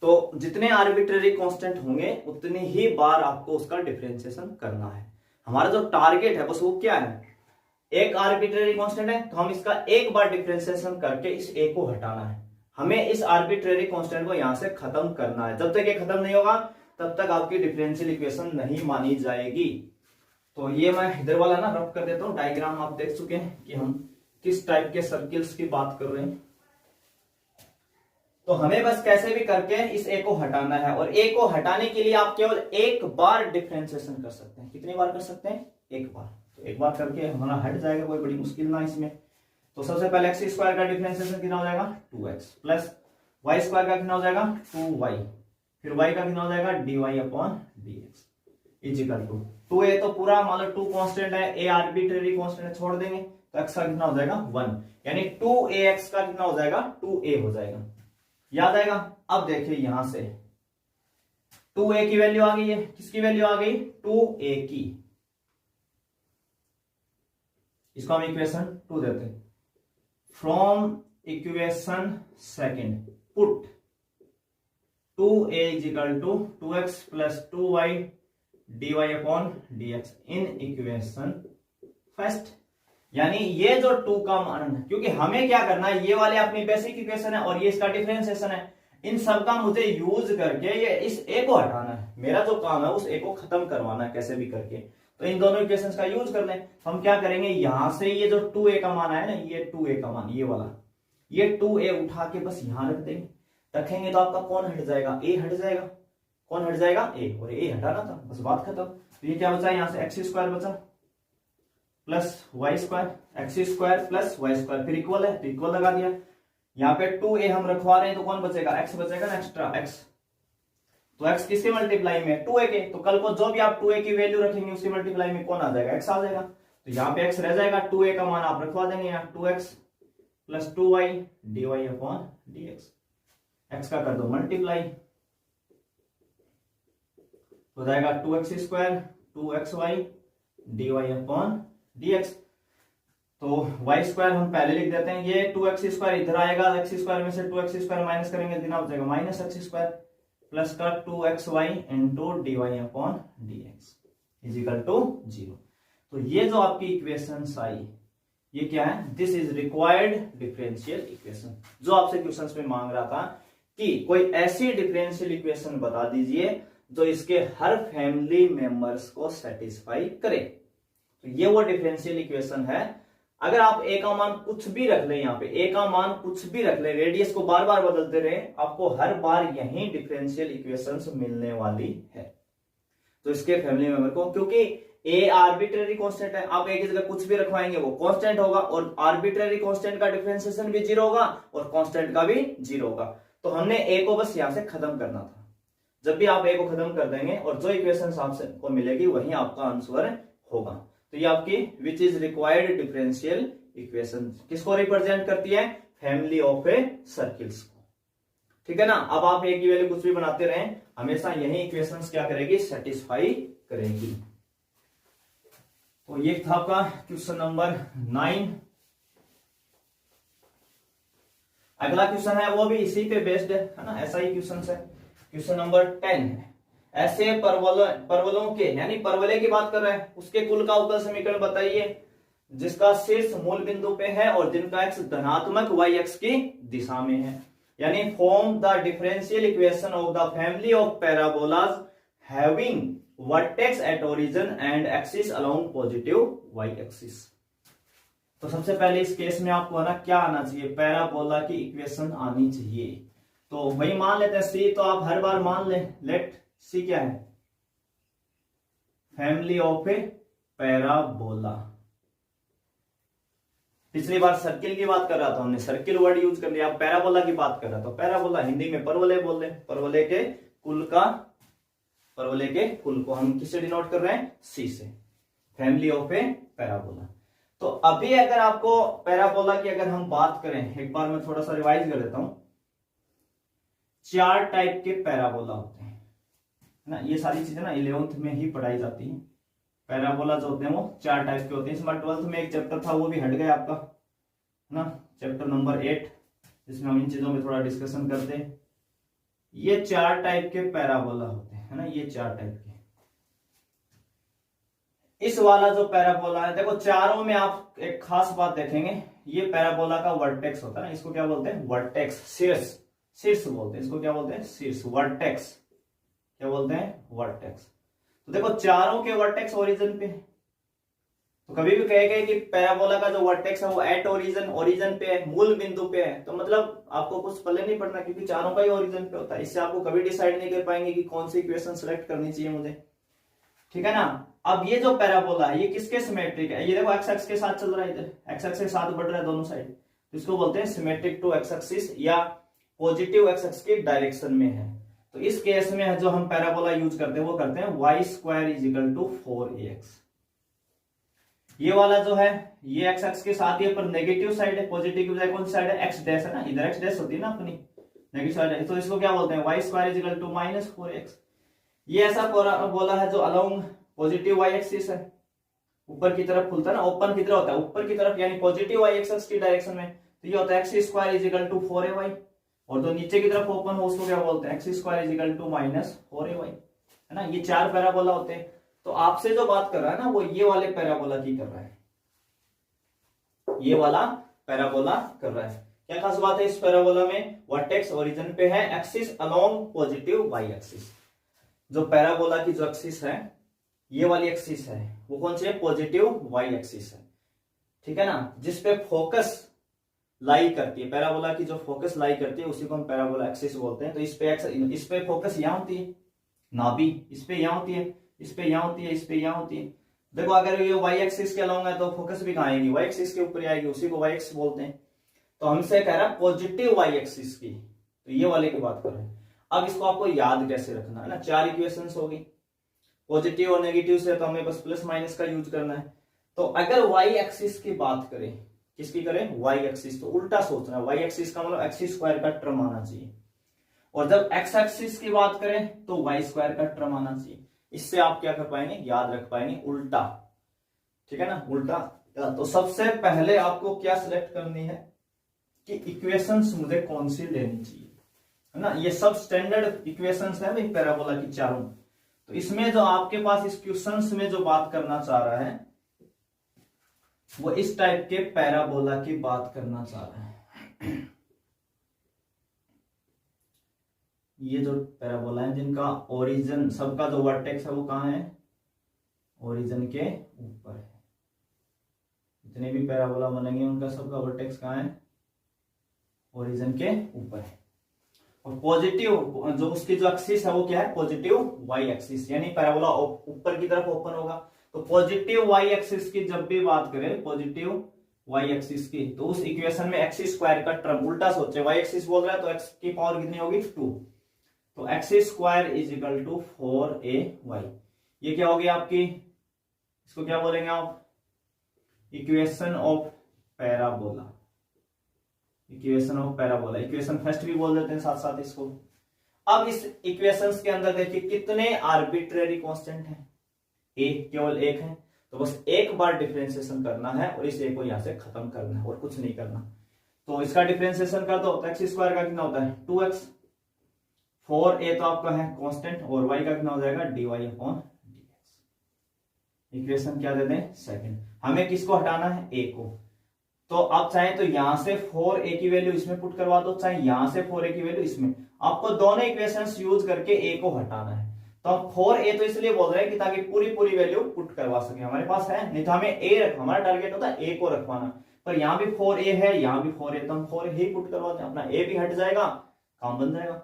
तो जितने आर्बिट्रेरी कांस्टेंट होंगे उतनी ही बार आपको उसका डिफरेंशिएशन करना है। हमारा जो टारगेट है बस वो क्या है, एक आर्बिट्रेरी कांस्टेंट है तो हम इसका एक बार डिफरेंशिएशन करके इस ए को हटाना है। हमें इस आर्बिट्रेरी कांस्टेंट को यहां से खत्म करना है। जब तक ये खत्म नहीं होगा तब तक आपकी डिफरेंशियल इक्वेशन नहीं मानी जाएगी। तो ये मैं इधर वाला ना रफ कर देता हूं, डायग्राम आप देख चुके हैं कि हम किस टाइप के सर्किल्स की बात कर रहे हैं। तो हमें बस कैसे भी करके इस ए को हटाना है, और ए को हटाने के लिए आप केवल एक बार डिफरेंशिएशन कर सकते हैं। कितनी बार कर सकते हैं, एक बार। तो एक बार करके हमारा हट जाएगा, कोई बड़ी मुश्किल ना इसमें। तो सबसे पहले एक्स स्क्वायर का डिफरेंशिएशन कितना हो जाएगा, 2x प्लस वाई स्क्वायर का कितना हो जाएगा, 2y, फिर y का कितना हो जाएगा, dy upon dx is equal to 2a। तो पूरा मान लो 2 कांस्टेंट है, a आर्बिट्रेरी कांस्टेंट है, छोड़ देंगे तो x का कितना हो जाएगा 1, यानी 2ax का कितना हो जाएगा 2a हो जाएगा। याद आएगा। अब देखिए यहां से 2a की वैल्यू आ गई है, किसकी वैल्यू आ गई, 2a की। इसको हम इक्वेशन 2 देते हैं। From equation second put 2a is equal to 2x plus 2y dy upon dx in equation first. यानी ये जो 2 का मान है, क्योंकि हमें क्या करना है, ये वाले अपनी बेसिक इक्वेशन है और ये इसका डिफरेंशिएशन है, इन सब का मुझे यूज करके ये इस ए को हटाना है। मेरा जो काम है उस ए को खत्म करवाना है कैसे भी करके। तो इन दोनों इक्वेशंस का यूज कर लें। हम क्या करेंगे, यहां से ये जो 2a का मान है ना, ये 2a का मान ये वाला, ये 2a उठा के बस यहां रख देंगे। रखेंगे तो आपका कौन हट जाएगा, ए हट जाएगा। कौन हट जाएगा, ए, और ए हटाना था, बस बात खत्म। तो ये क्या बचा, यहां से एक्स स्क्वायर बचा plus y square, x square plus y square, फिर इक्वल है तो इक्वल लगा दिया। यहाँ पे 2a हम रखवा रहे हैं तो कौन बचेगा, x बचेगा ना, एक्स्ट्रा x। तो x किसके मल्टीप्लाई में, 2a के। तो कल को जो भी आप 2a की वैल्यू रखेंगे उसके मल्टीप्लाई में कौन आ जाएगा, x आ जाएगा। तो यहाँ पे x रह जाएगा, 2a का मान आप रखवा देंगे यहाँ 2x plus 2y dy upon dx। x का कर दो मल्टीप्लाई, हो जाएगा 2x square 2xy dy upon dx। तो y स्क्वायर हम पहले लिख देते हैं, ये 2x स्क्वायर इधर आएगा, x स्क्वायर में से 2x स्क्वायर माइनस करेंगे दिन हो जाएगा माइनस x स्क्वायर प्लस का 2xy into dy upon dx is equal to 0। तो ये जो आपकी इक्वेशंस आई ये क्या है, this is required differential equation. जो आपसे क्वेश्चंस में मांग रहा था कि कोई ऐसी डिफरेंशियल इक्वेशन बता दीजिए जो इसके हर फैमिली मेंबर्स को सेटिस्फाई करे। तो ये वो डिफरेंशियल इक्वेशन है। अगर आप ए का मान कुछ भी रख ले, यहाँ पे ए का मान कुछ भी रख ले, रेडियस को बार बार बदलते रहे, आपको हर बार यही डिफरेंशियल इक्वेशंस मिलने वाली है। तो इसके फैमिली मेंबर को, क्योंकि ए आर्बिट्रेरी कांस्टेंट है, आप एक जगह कुछ भी रखवाएंगे वो कांस्टेंट होगा, और आर्बिट्रेरी कांस्टेंट का डिफरेंशिएशन भी 0 होगा और कांस्टेंट का भी 0 होगा। तो हमने ए को बस यहां से खत्म करना था। जब भी आप ए को खत्म कर देंगे और जो इक्वेशंस आपको मिलेगी वही आपका आंसर होगा। तो ये आपकी which is required differential equation किसको रिप्रेजेंट करती है? फैमिली ऑफ ए सर्किल्स को। ठीक है ना। अब आप ए की वैल्यू कुछ भी बनाते रहें, हमेशा यही इक्वेशंस क्या करेगी? सेटिस्फाई करेगी। तो ये था आपका क्वेश्चन नंबर 9। अगला क्वेश्चन है वो भी इसी पे बेस्ड है ना, ऐसा ही क्वेश्चन है। क्वेश्चन नंबर 10 है, ऐसे परवलों के यानी परवले की बात कर रहे हैं, उसके कुल का अवकल समीकरण बताइए जिसका शीर्ष मूल बिंदु पे है और जिनका एक्स धनात्मक वाई एक्स की दिशा में है। यानी form the differential equation of the family of parabolas having vertex at origin and axis along positive y axis. तो सबसे पहले इस केस में आपको है ना क्या आना चाहिए? पैराबोला की इक्वेशन आनी चाहिए। तो वही मान लेते हैं सी, तो आप हर बार मान लें लेट सी क्या है? Family of A parabola. पिछली बार सर्किल की बात कर रहा था, हमने सर्किल वर्ड यूज कर लिया। अब पैराबोला की बात कर रहा था, पैराबोला हिंदी में परवलय बोल रहे हैं। परवलय के कुल को हम किससे डिनोट कर रहे हैं? सी से, फैमिली ऑफ ए पैराबोला। तो अभी अगर आपको पैराबोला की अगर हम बात करें, एक बार मैं थोड़ा सा रिवाइज कर देता हूं। 4 टाइप के पैराबोला होते हैं ना, ये सारी चीजें ना 11th में ही पढ़ाई जाती हैं। पैराबोला जो होते हैं वो 4 टाइप के होते हैं। इसमें 12th में एक चैप्टर था वो भी हट गया आपका ना, चैप्टर नंबर 8, जिसमें हम इन चीजों में थोड़ा डिस्कशन करते हैं। ये 4 टाइप के पैराबोला होते हैं, है ना, ये 4 टाइप के। इस वाला जो पैराबोला है, देखो चारों में आप एक खास बात देखेंगे, ये पैराबोला का वर्टेक्स होता है ना, इसको क्या बोलते हैं? वर्टेक्स, शीर्ष बोलते हैं इसको। क्या बोलते हैं? शीर्ष, वर्टेक्स। क्या बोलते हैं? वर्टेक्स। तो देखो चारों के वर्टेक्स ओरिजिन पे है। तो कभी भी कहेंगे कि पैराबोला का जो वर्टेक्स है वो एट ओरिजिन पे है, मूल बिंदु पे है, तो मतलब आपको कुछ पल्ले नहीं पड़ना, क्योंकि चारों का ही ओरिजिन पे होता है। इससे आपको कभी डिसाइड नहीं कर पाएंगे कि कौन सी इक्वेशन सेलेक्ट करनी चाहिए मुझे। ठीक है ना। अब ये जो पैराबोला है ये किसके सिमेट्रिक है? ये देखो एक्स एक्स के साथ चल रहा है, इधर एक्स एक्स के साथ बढ़ रहा है दोनों साइड, तो इसको बोलते हैं सिमेट्रिक टू एक्स एक्सिस या पॉजिटिव एक्स एक्स की डायरेक्शन में है। तो इस केस में जो हम पैराबोला यूज करते हैं वो करते हैं y square is equal to 4ax। ये वाला जो है ये एक्स एक्स के साथ ही पर नेगेटिव साइड है, पॉजिटिव की बजाय कौन सी साइड है? एक्स डैश है ना, इधर एक्स डैश होती है ना अपनी नेगेटिव साइड है, तो इसको क्या बोलते हैं? Y square is equal to -4x। ये ऐसा बोला है जो अलोंग पॉजिटिव वाई एक्सिस है, ऊपर की तरफ खुलता है ना, ओपन की तरफ होता है, ऊपर की तरफ यानी पॉजिटिव वाई एक्सिस की डायरेक्शन में। तो ये होता है x square is equal to 4ay, और जो नीचे की तरफ ओपन हो उसको क्या बोलते हैं? X square is equal to -4ay, है ना। ये 4 पैराबोला होते हैं। तो आपसे जो बात कर रहा है ना वो ये वाले पैराबोला की कर रहा है, ये वाला पैराबोला कर रहा है। क्या खास बात है इस पैराबोला में? वर्टेक्स ओरिजिन पे है, axis along positive y axis. जो पैराबोला की जो एक्सिस है, ये वाली एक्सिस है, वो कौन सी है? पॉजिटिव वाई एक्सिस है। ठीक है ना, जिसपे फोकस लाई करती है, पैराबोला की जो फोकस लाई करती है उसी को हम पैराबोला एक्सिस बोलते हैं। तो इस पे फोकस यहाँ होती है, नाभि इस पे यहाँ होती है, इस पे यहाँ होती है, इस पे यहाँ होती है। देखो अगर ये वाई एक्सिस के अलोंग है तो फोकस भी कहाँ आएगी? वाई एक्सिस के ऊपर आएगी, उसी को वाई एक्सिस बोलते हैं। तो हमसे कह रहा है पॉजिटिव वाई एक्सिस की, तो ये वाले की बात कर रहे हैं। अब इसको आपको याद कैसे रखना है ना, 4 इक्वेशंस होगी, पॉजिटिव और नेगेटिव से, तो हमें बस प्लस माइनस का यूज करना है। तो अगर वाई एक्सिस की बात करें, किसकी करें? वाई एक्सिस, तो उल्टा सोचना है। वाई एक्सिस का मतलब एक्स स्क्वायर का टर्म आना चाहिए, और जब एक्स एक्सिस की बात करें तो वाई स्क्वायर का टर्म आना चाहिए। इससे आप क्या कर पाएंगे? याद रख पाएंगे उल्टा। ठीक है ना, उल्टा। तो सबसे पहले आपको क्या सिलेक्ट करनी है कि इक्वेशंस मुझे कौन सी लेनी चाहिए, है ना। ये सब स्टैंडर्ड इक्वेशंस है भाई पैराबोला की चारों। तो इसमें जो आपके पास इस क्वेश्चंस में जो बात करना चाह रहा है वो इस टाइप के पैराबोला की बात करना चाह रहा है। ये जो पैराबोला है जिनका ओरिजिन, सबका जो वर्टेक्स है वो कहाँ है? ओरिजिन के ऊपर है। जितने भी पैराबोला बनेंगे उनका सबका वर्टेक्स कहाँ है? ओरिजिन के ऊपर है। और पॉजिटिव जो उसकी जो एक्सिस है वो क्या है? पॉजिटिव वाई एक्सिस, यानी पैराबोला ऊपर की तरफ ओपन होगा। तो पॉजिटिव वाई एक्सिस की जब भी बात करें, पॉजिटिव वाई एक्सिस की, तो उस इक्वेशन में एक्स स्क्वायर का टर्म उल्टा सोचे। वाई एक्सिस बोल रहा है तो एक्स की पावर कितनी होगी? 2। तो x square is equal to 4ay। ये क्या होगी आपकी? इसको क्या बोलेंगे आप? Equation of parabola. Equation of parabola, equation first भी बोल देते हैं साथ साथ इसको। अब इस इक्वेशंस के अंदर देखिए कितने आर्बिट्रेरी कांस्टेंट हैं? एक, केवल एक है। तो बस एक बार डिफरेंशिएशन करना है और इस एक को यहां से खत्म करना है और कुछ नहीं करना। तो इसका डिफरेंशिएशन कर दो, तो एक्स स्क्वायर का कितना होता है? 2x। 4a तो आपका है कांस्टेंट और y का कितना हो जाएगा? dy upon dx। इक्वेशन क्या दे दें? सेकंड। हमें किसको हटाना है? a को। तो आप चाहे तो यहां से 4a की वैल्यू इसमें पुट करवा दो, चाहे यहां से 4a की वैल्यू इसमें। आपको दोनों इक्वेशंस यूज करके a को हटाना है। तो हम 4a तो इसलिए बोल रहे हैं कि ताकि पूरी वैल्यू पुट करवा सके, हमारे पास है। नहीं तो हमें a रख, हमारा टारगेट होता है a को रखवाना। पर यहाँ भी 4a है, यहाँ भी 4a, तो हम 4a ही पुट करवाते हैं, अपना a भी हट जाएगा, काम बन जाएगा।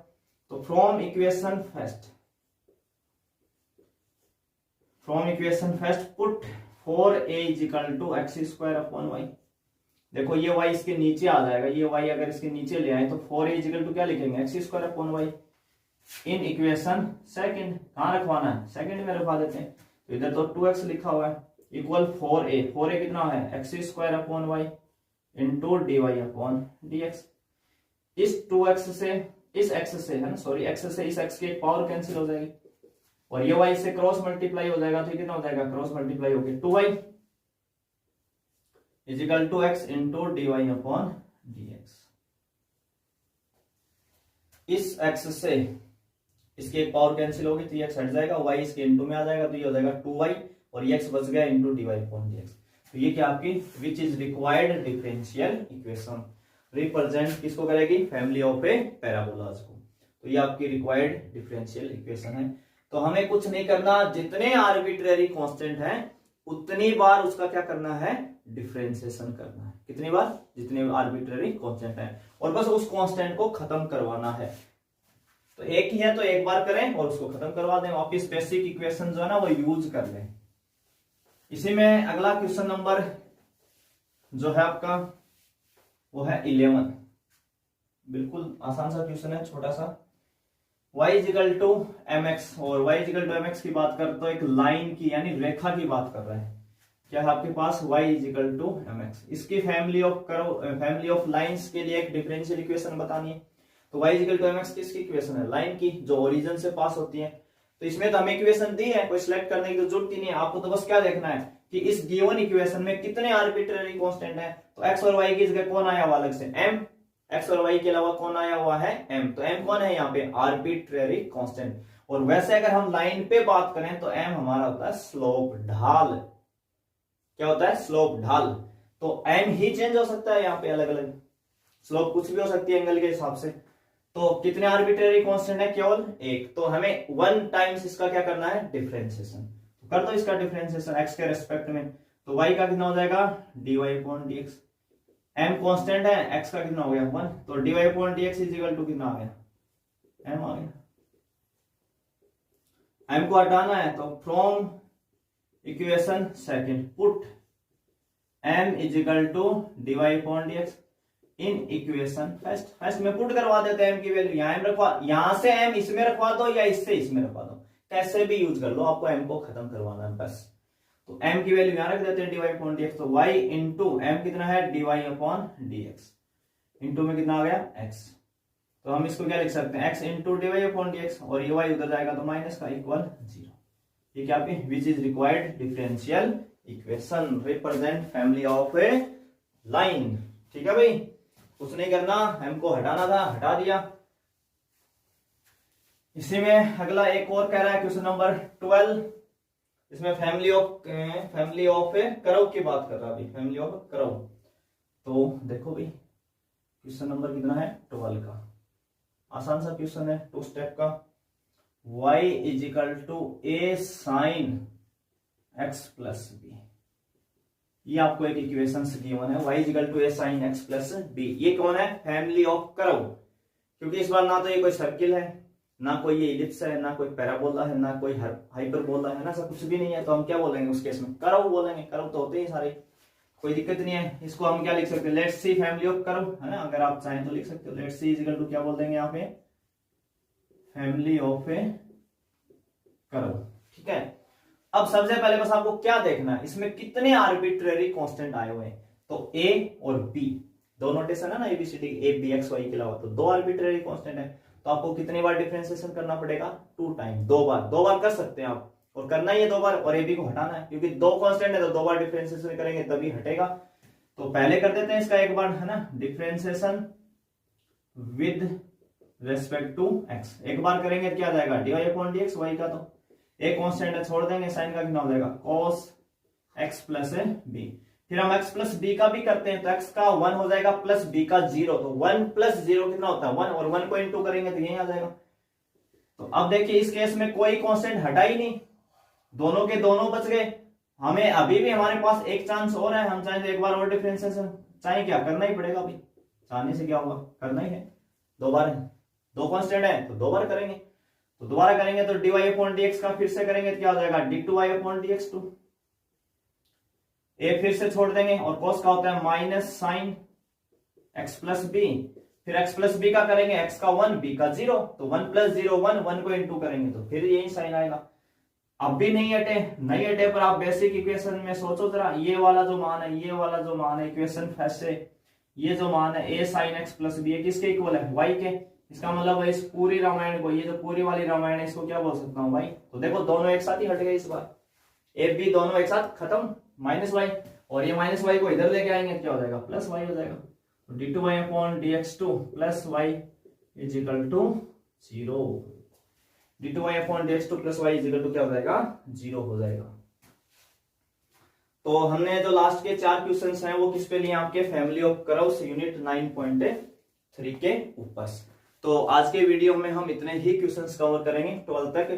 तो from equation first put 4a is equal to x square upon y. देखो ये y इसके नीचे आ जाएगा, ये y अगर इसके नीचे ले आए तो 4a इज इक्वल टू क्या लिखेंगे? X square upon y. In equation second कहां रखवाना है? सेकंड में रखवा देते हैं। तो इधर तो 2x लिखा हुआ है इक्वल 4a कितना है? X square upon y into D Y upon D X. इस 2x से इस x से है ना, सॉरी x से इस x की एक पावर कैंसिल हो जाएगी और ये y से क्रॉस मल्टीप्लाई हो जाएगा, तो कितना हो जाएगा? क्रॉस मल्टीप्लाई होकर 2y is equal to x into D Y upon D X. इस x से इसकी एक पावर कैंसिल होगी तो ये x हट जाएगा, y इसके इंटू में आ जाएगा, तो ये हो जाएगा 2y और ये x बच गया into D Y upon D X. तो ये क्या आपकी which is required differential equation represent किसको करेगी? फैमिली ऑफ ए पैराबोलास को। तो ये आपकी रिक्वायर्ड डिफरेंशियल इक्वेशन है। तो हमें कुछ नहीं करना, जितने आर्बिट्रेरी कांस्टेंट हैं उतनी बार उसका क्या करना है? डिफरेंशिएशन करना है। कितनी बार? जितने आर्बिट्रेरी कांस्टेंट हैं, और बस उस कांस्टेंट को खत्म करवाना है। तो एक ही है तो एक बार करें और उसको खत्म करवा दें, वापिस बेसिक इक्वेशन जो है ना वो यूज कर लें। इसी में अगला क्वेश्चन नंबर जो है आपका वो है 11। बिल्कुल आसान सा क्वेश्चन है, छोटा सा। y is equal to mx, और y is equal to mx की बात कर तो एक लाइन की यानी रेखा की बात कर रहे हैं। क्या है आपके पास? y is equal to mx। इसकी फैमिली ऑफ लाइंस के लिए एक डिफरेंशियल इक्वेशन बतानी है। तो y is equal to mx किसकी इक्वेशन है? लाइन की, जो ओरिजिन से पास होती है। तो इसमें तो हमें इक्वेशन दी है, कोई सिलेक्ट करने की तो जरूरत ही नहीं है। आपको तो बस क्या देखना है कि इस गिवन इक्वेशन में कितने आर्बिट्रेरी कांस्टेंट हैं। तो x और y की जगह कौन आया हुआ अलग से? m। x और y के अलावा कौन आया हुआ है? m। तो m कौन है यहाँ पे? Arbitrary constant. और वैसे अगर हम लाइन पे बात करें तो m हमारा होता है स्लोप, ढाल। क्या होता है? स्लोप, ढाल। तो m ही चेंज हो सकता है यहाँ पे, अलग अलग स्लोप कुछ भी हो सकती है एंगल के हिसाब से। तो कितने आर्बिट्रेरी कांस्टेंट है? केवल एक। तो हमें 1 टाइम्स इसका क्या करना है? डिफरेंशिएशन। तो कर दो इसका डिफरेंशिएशन x के रेस्पेक्ट में। तो y का कितना हो जाएगा? dy upon dx। m constant है, x का कितना हो गया? 1। तो dy upon dx is equal to कितना आ गया? m आ गया। m को हटाना है तो from equation second put m is equal to dy upon dx in equation first में पुट करवा देते हैं m की वैल्यू। यहां से m इसमें रखवा दो या इससे इसमें रखवा दो, कैसे भी यूज कर लो, आपको m को खत्म करवाना है बस। तो m की वैल्यू यहां रख देते हैं dy अपॉन dx। तो y इंटू m कितना है? dy upon dx। इंटू में कितना आ गया? x। तो हम इसको क्या लिख सकते हैं? x into dy upon dx, और ये y उधर जाएगा तो माइनस का, इक्वल 0। ये क्या आपकी which is required differential equation represent family of A line. ठीक है भाई, कुछ नहीं करना, m को हटाना था, हटा दिया। इसी में अगला एक और कह रहा है क्वेश्चन नंबर 12। इसमें फैमिली ऑफ ए कर्व की बात कर रहा है, फैमिली ऑफ कर्व। तो देखो भाई क्वेश्चन नंबर कितना है? 12 का। आसान सा क्वेश्चन है, 2 स्टेप का। y is equal to a sine x plus b। ये आपको एक इक्वेशन गिवन है, y is equal to a sine x plus b। ये कौन है? Family of curve. क्योंकि इस बार ना तो ये कोई सर्किल है, ना कोई ये इलिप्स है, ना कोई पैराबोला है, ना कोई हाइपरबोला है, ना सब कुछ भी नहीं है। तो हम क्या बोलेंगे उस केस में? कर्व बोलेंगे। कर्व तो होते ही सारे, कोई दिक्कत नहीं है। इसको हम क्या लिख सकते हैं? Let's see family of curve, है ना। अगर आप चाहें तो लिख सकते हो let's see is equal to क्या बोल देंगे यहाँ पे? Family of a curve. ठीक है। अब सबसे पहले बस आपको क्या देखना है, इसमें कितने आर्बिट्रेरी कांस्टेंट आए हुए हैं। तो ए और बी दो नोटेशन है ना ABCD, A B X Y के अलावा, तो दो आर्बिट्रेरी कांस्टेंट है। तो आपको कितनी बार डिफरेंशिएशन करना पड़ेगा, 2 टाइम, दो बार कर सकते हैं आप, और करना ही है 2 बार, और ए बी को हटाना है क्योंकि दो कांस्टेंट है तो 2 बार डिफरेंशिएशन करेंगे तभी हटेगा। तो पहले कर देते हैं इसका एक बार, है ना, differentiation with respect to X. एक बार करेंगे तो क्या आ जाएगा, dy अपॉन dx, वाई का तो एक कांस्टेंट है, छोड़ देंगे, साइन का कितना हो जाएगा, cos x प्लस b। फिर हम x प्लस b का भी करते हैं, तो x का 1 हो जाएगा प्लस b का 0, तो 1 प्लस 0 कितना होता है 1, और 1 को इंटू करेंगे तो यही आ जाएगा। तो अब देखिए इस केस में कोई कांस्टेंट हटा ही नहीं, दोनों के दोनों बच गए। हमें अभी भी हमारे पास एक चांस और है, हम चाहें तो एक बार और डिफरेंशिएशन, चाहे क्या करना ही पड़ेगा, अभी चाहने से क्या होगा, करना ही है, 2 बार है, 2 कांस्टेंट है तो 2 बार करेंगे। तो दोबारा करेंगे तो dy अपॉन dx का फिर से करेंगे तो क्या हो जाएगा, d2y अपॉन dx 2, ए फिर से छोड़ देंगे, और cos का होता है minus sine x plus B. फिर x प्लस बी का करेंगे, x का 1 b का 0, तो 1 प्लस 0 1, 1 को इंटू करेंगे तो फिर यही साइन आएगा। अब भी नहीं हटे पर आप बेसिक इक्वेशन में सोचो जरा, ये वाला जो मान है, ये वाला जो मान है इक्वेशन फर्स्ट से, ये जो मान है a sine x plus B किसके इक्वल है, y के। इसका मतलब है इस पूरी रामायण को, ये जो पूरी वाली रामायण है इसको क्या बोल सकता हूँ भाई। तो देखो दोनों एक साथ ही हट गए इस बार, ए बी दोनों एक साथ खत्म, माइनस वाई, और ये माइनस वाई को इधर लेके आएंगे क्या हो जाएगा, प्लस वाई हो जाएगा। तो d2y upon dx2 plus Y is equal to 0, d2y upon dx2 plus Y is equal to क्या हो जाएगा, 0 हो जाएगा। तो हमने जो लास्ट के 4 क्वेश्चंस हैं वो किस पे लिए, आपके फैमिली ऑफ कर्व्स यूनिट 9.3 के ऊपर। तो आज के वीडियो में हम इतने ही क्वेश्चंस कवर करेंगे 12 तक।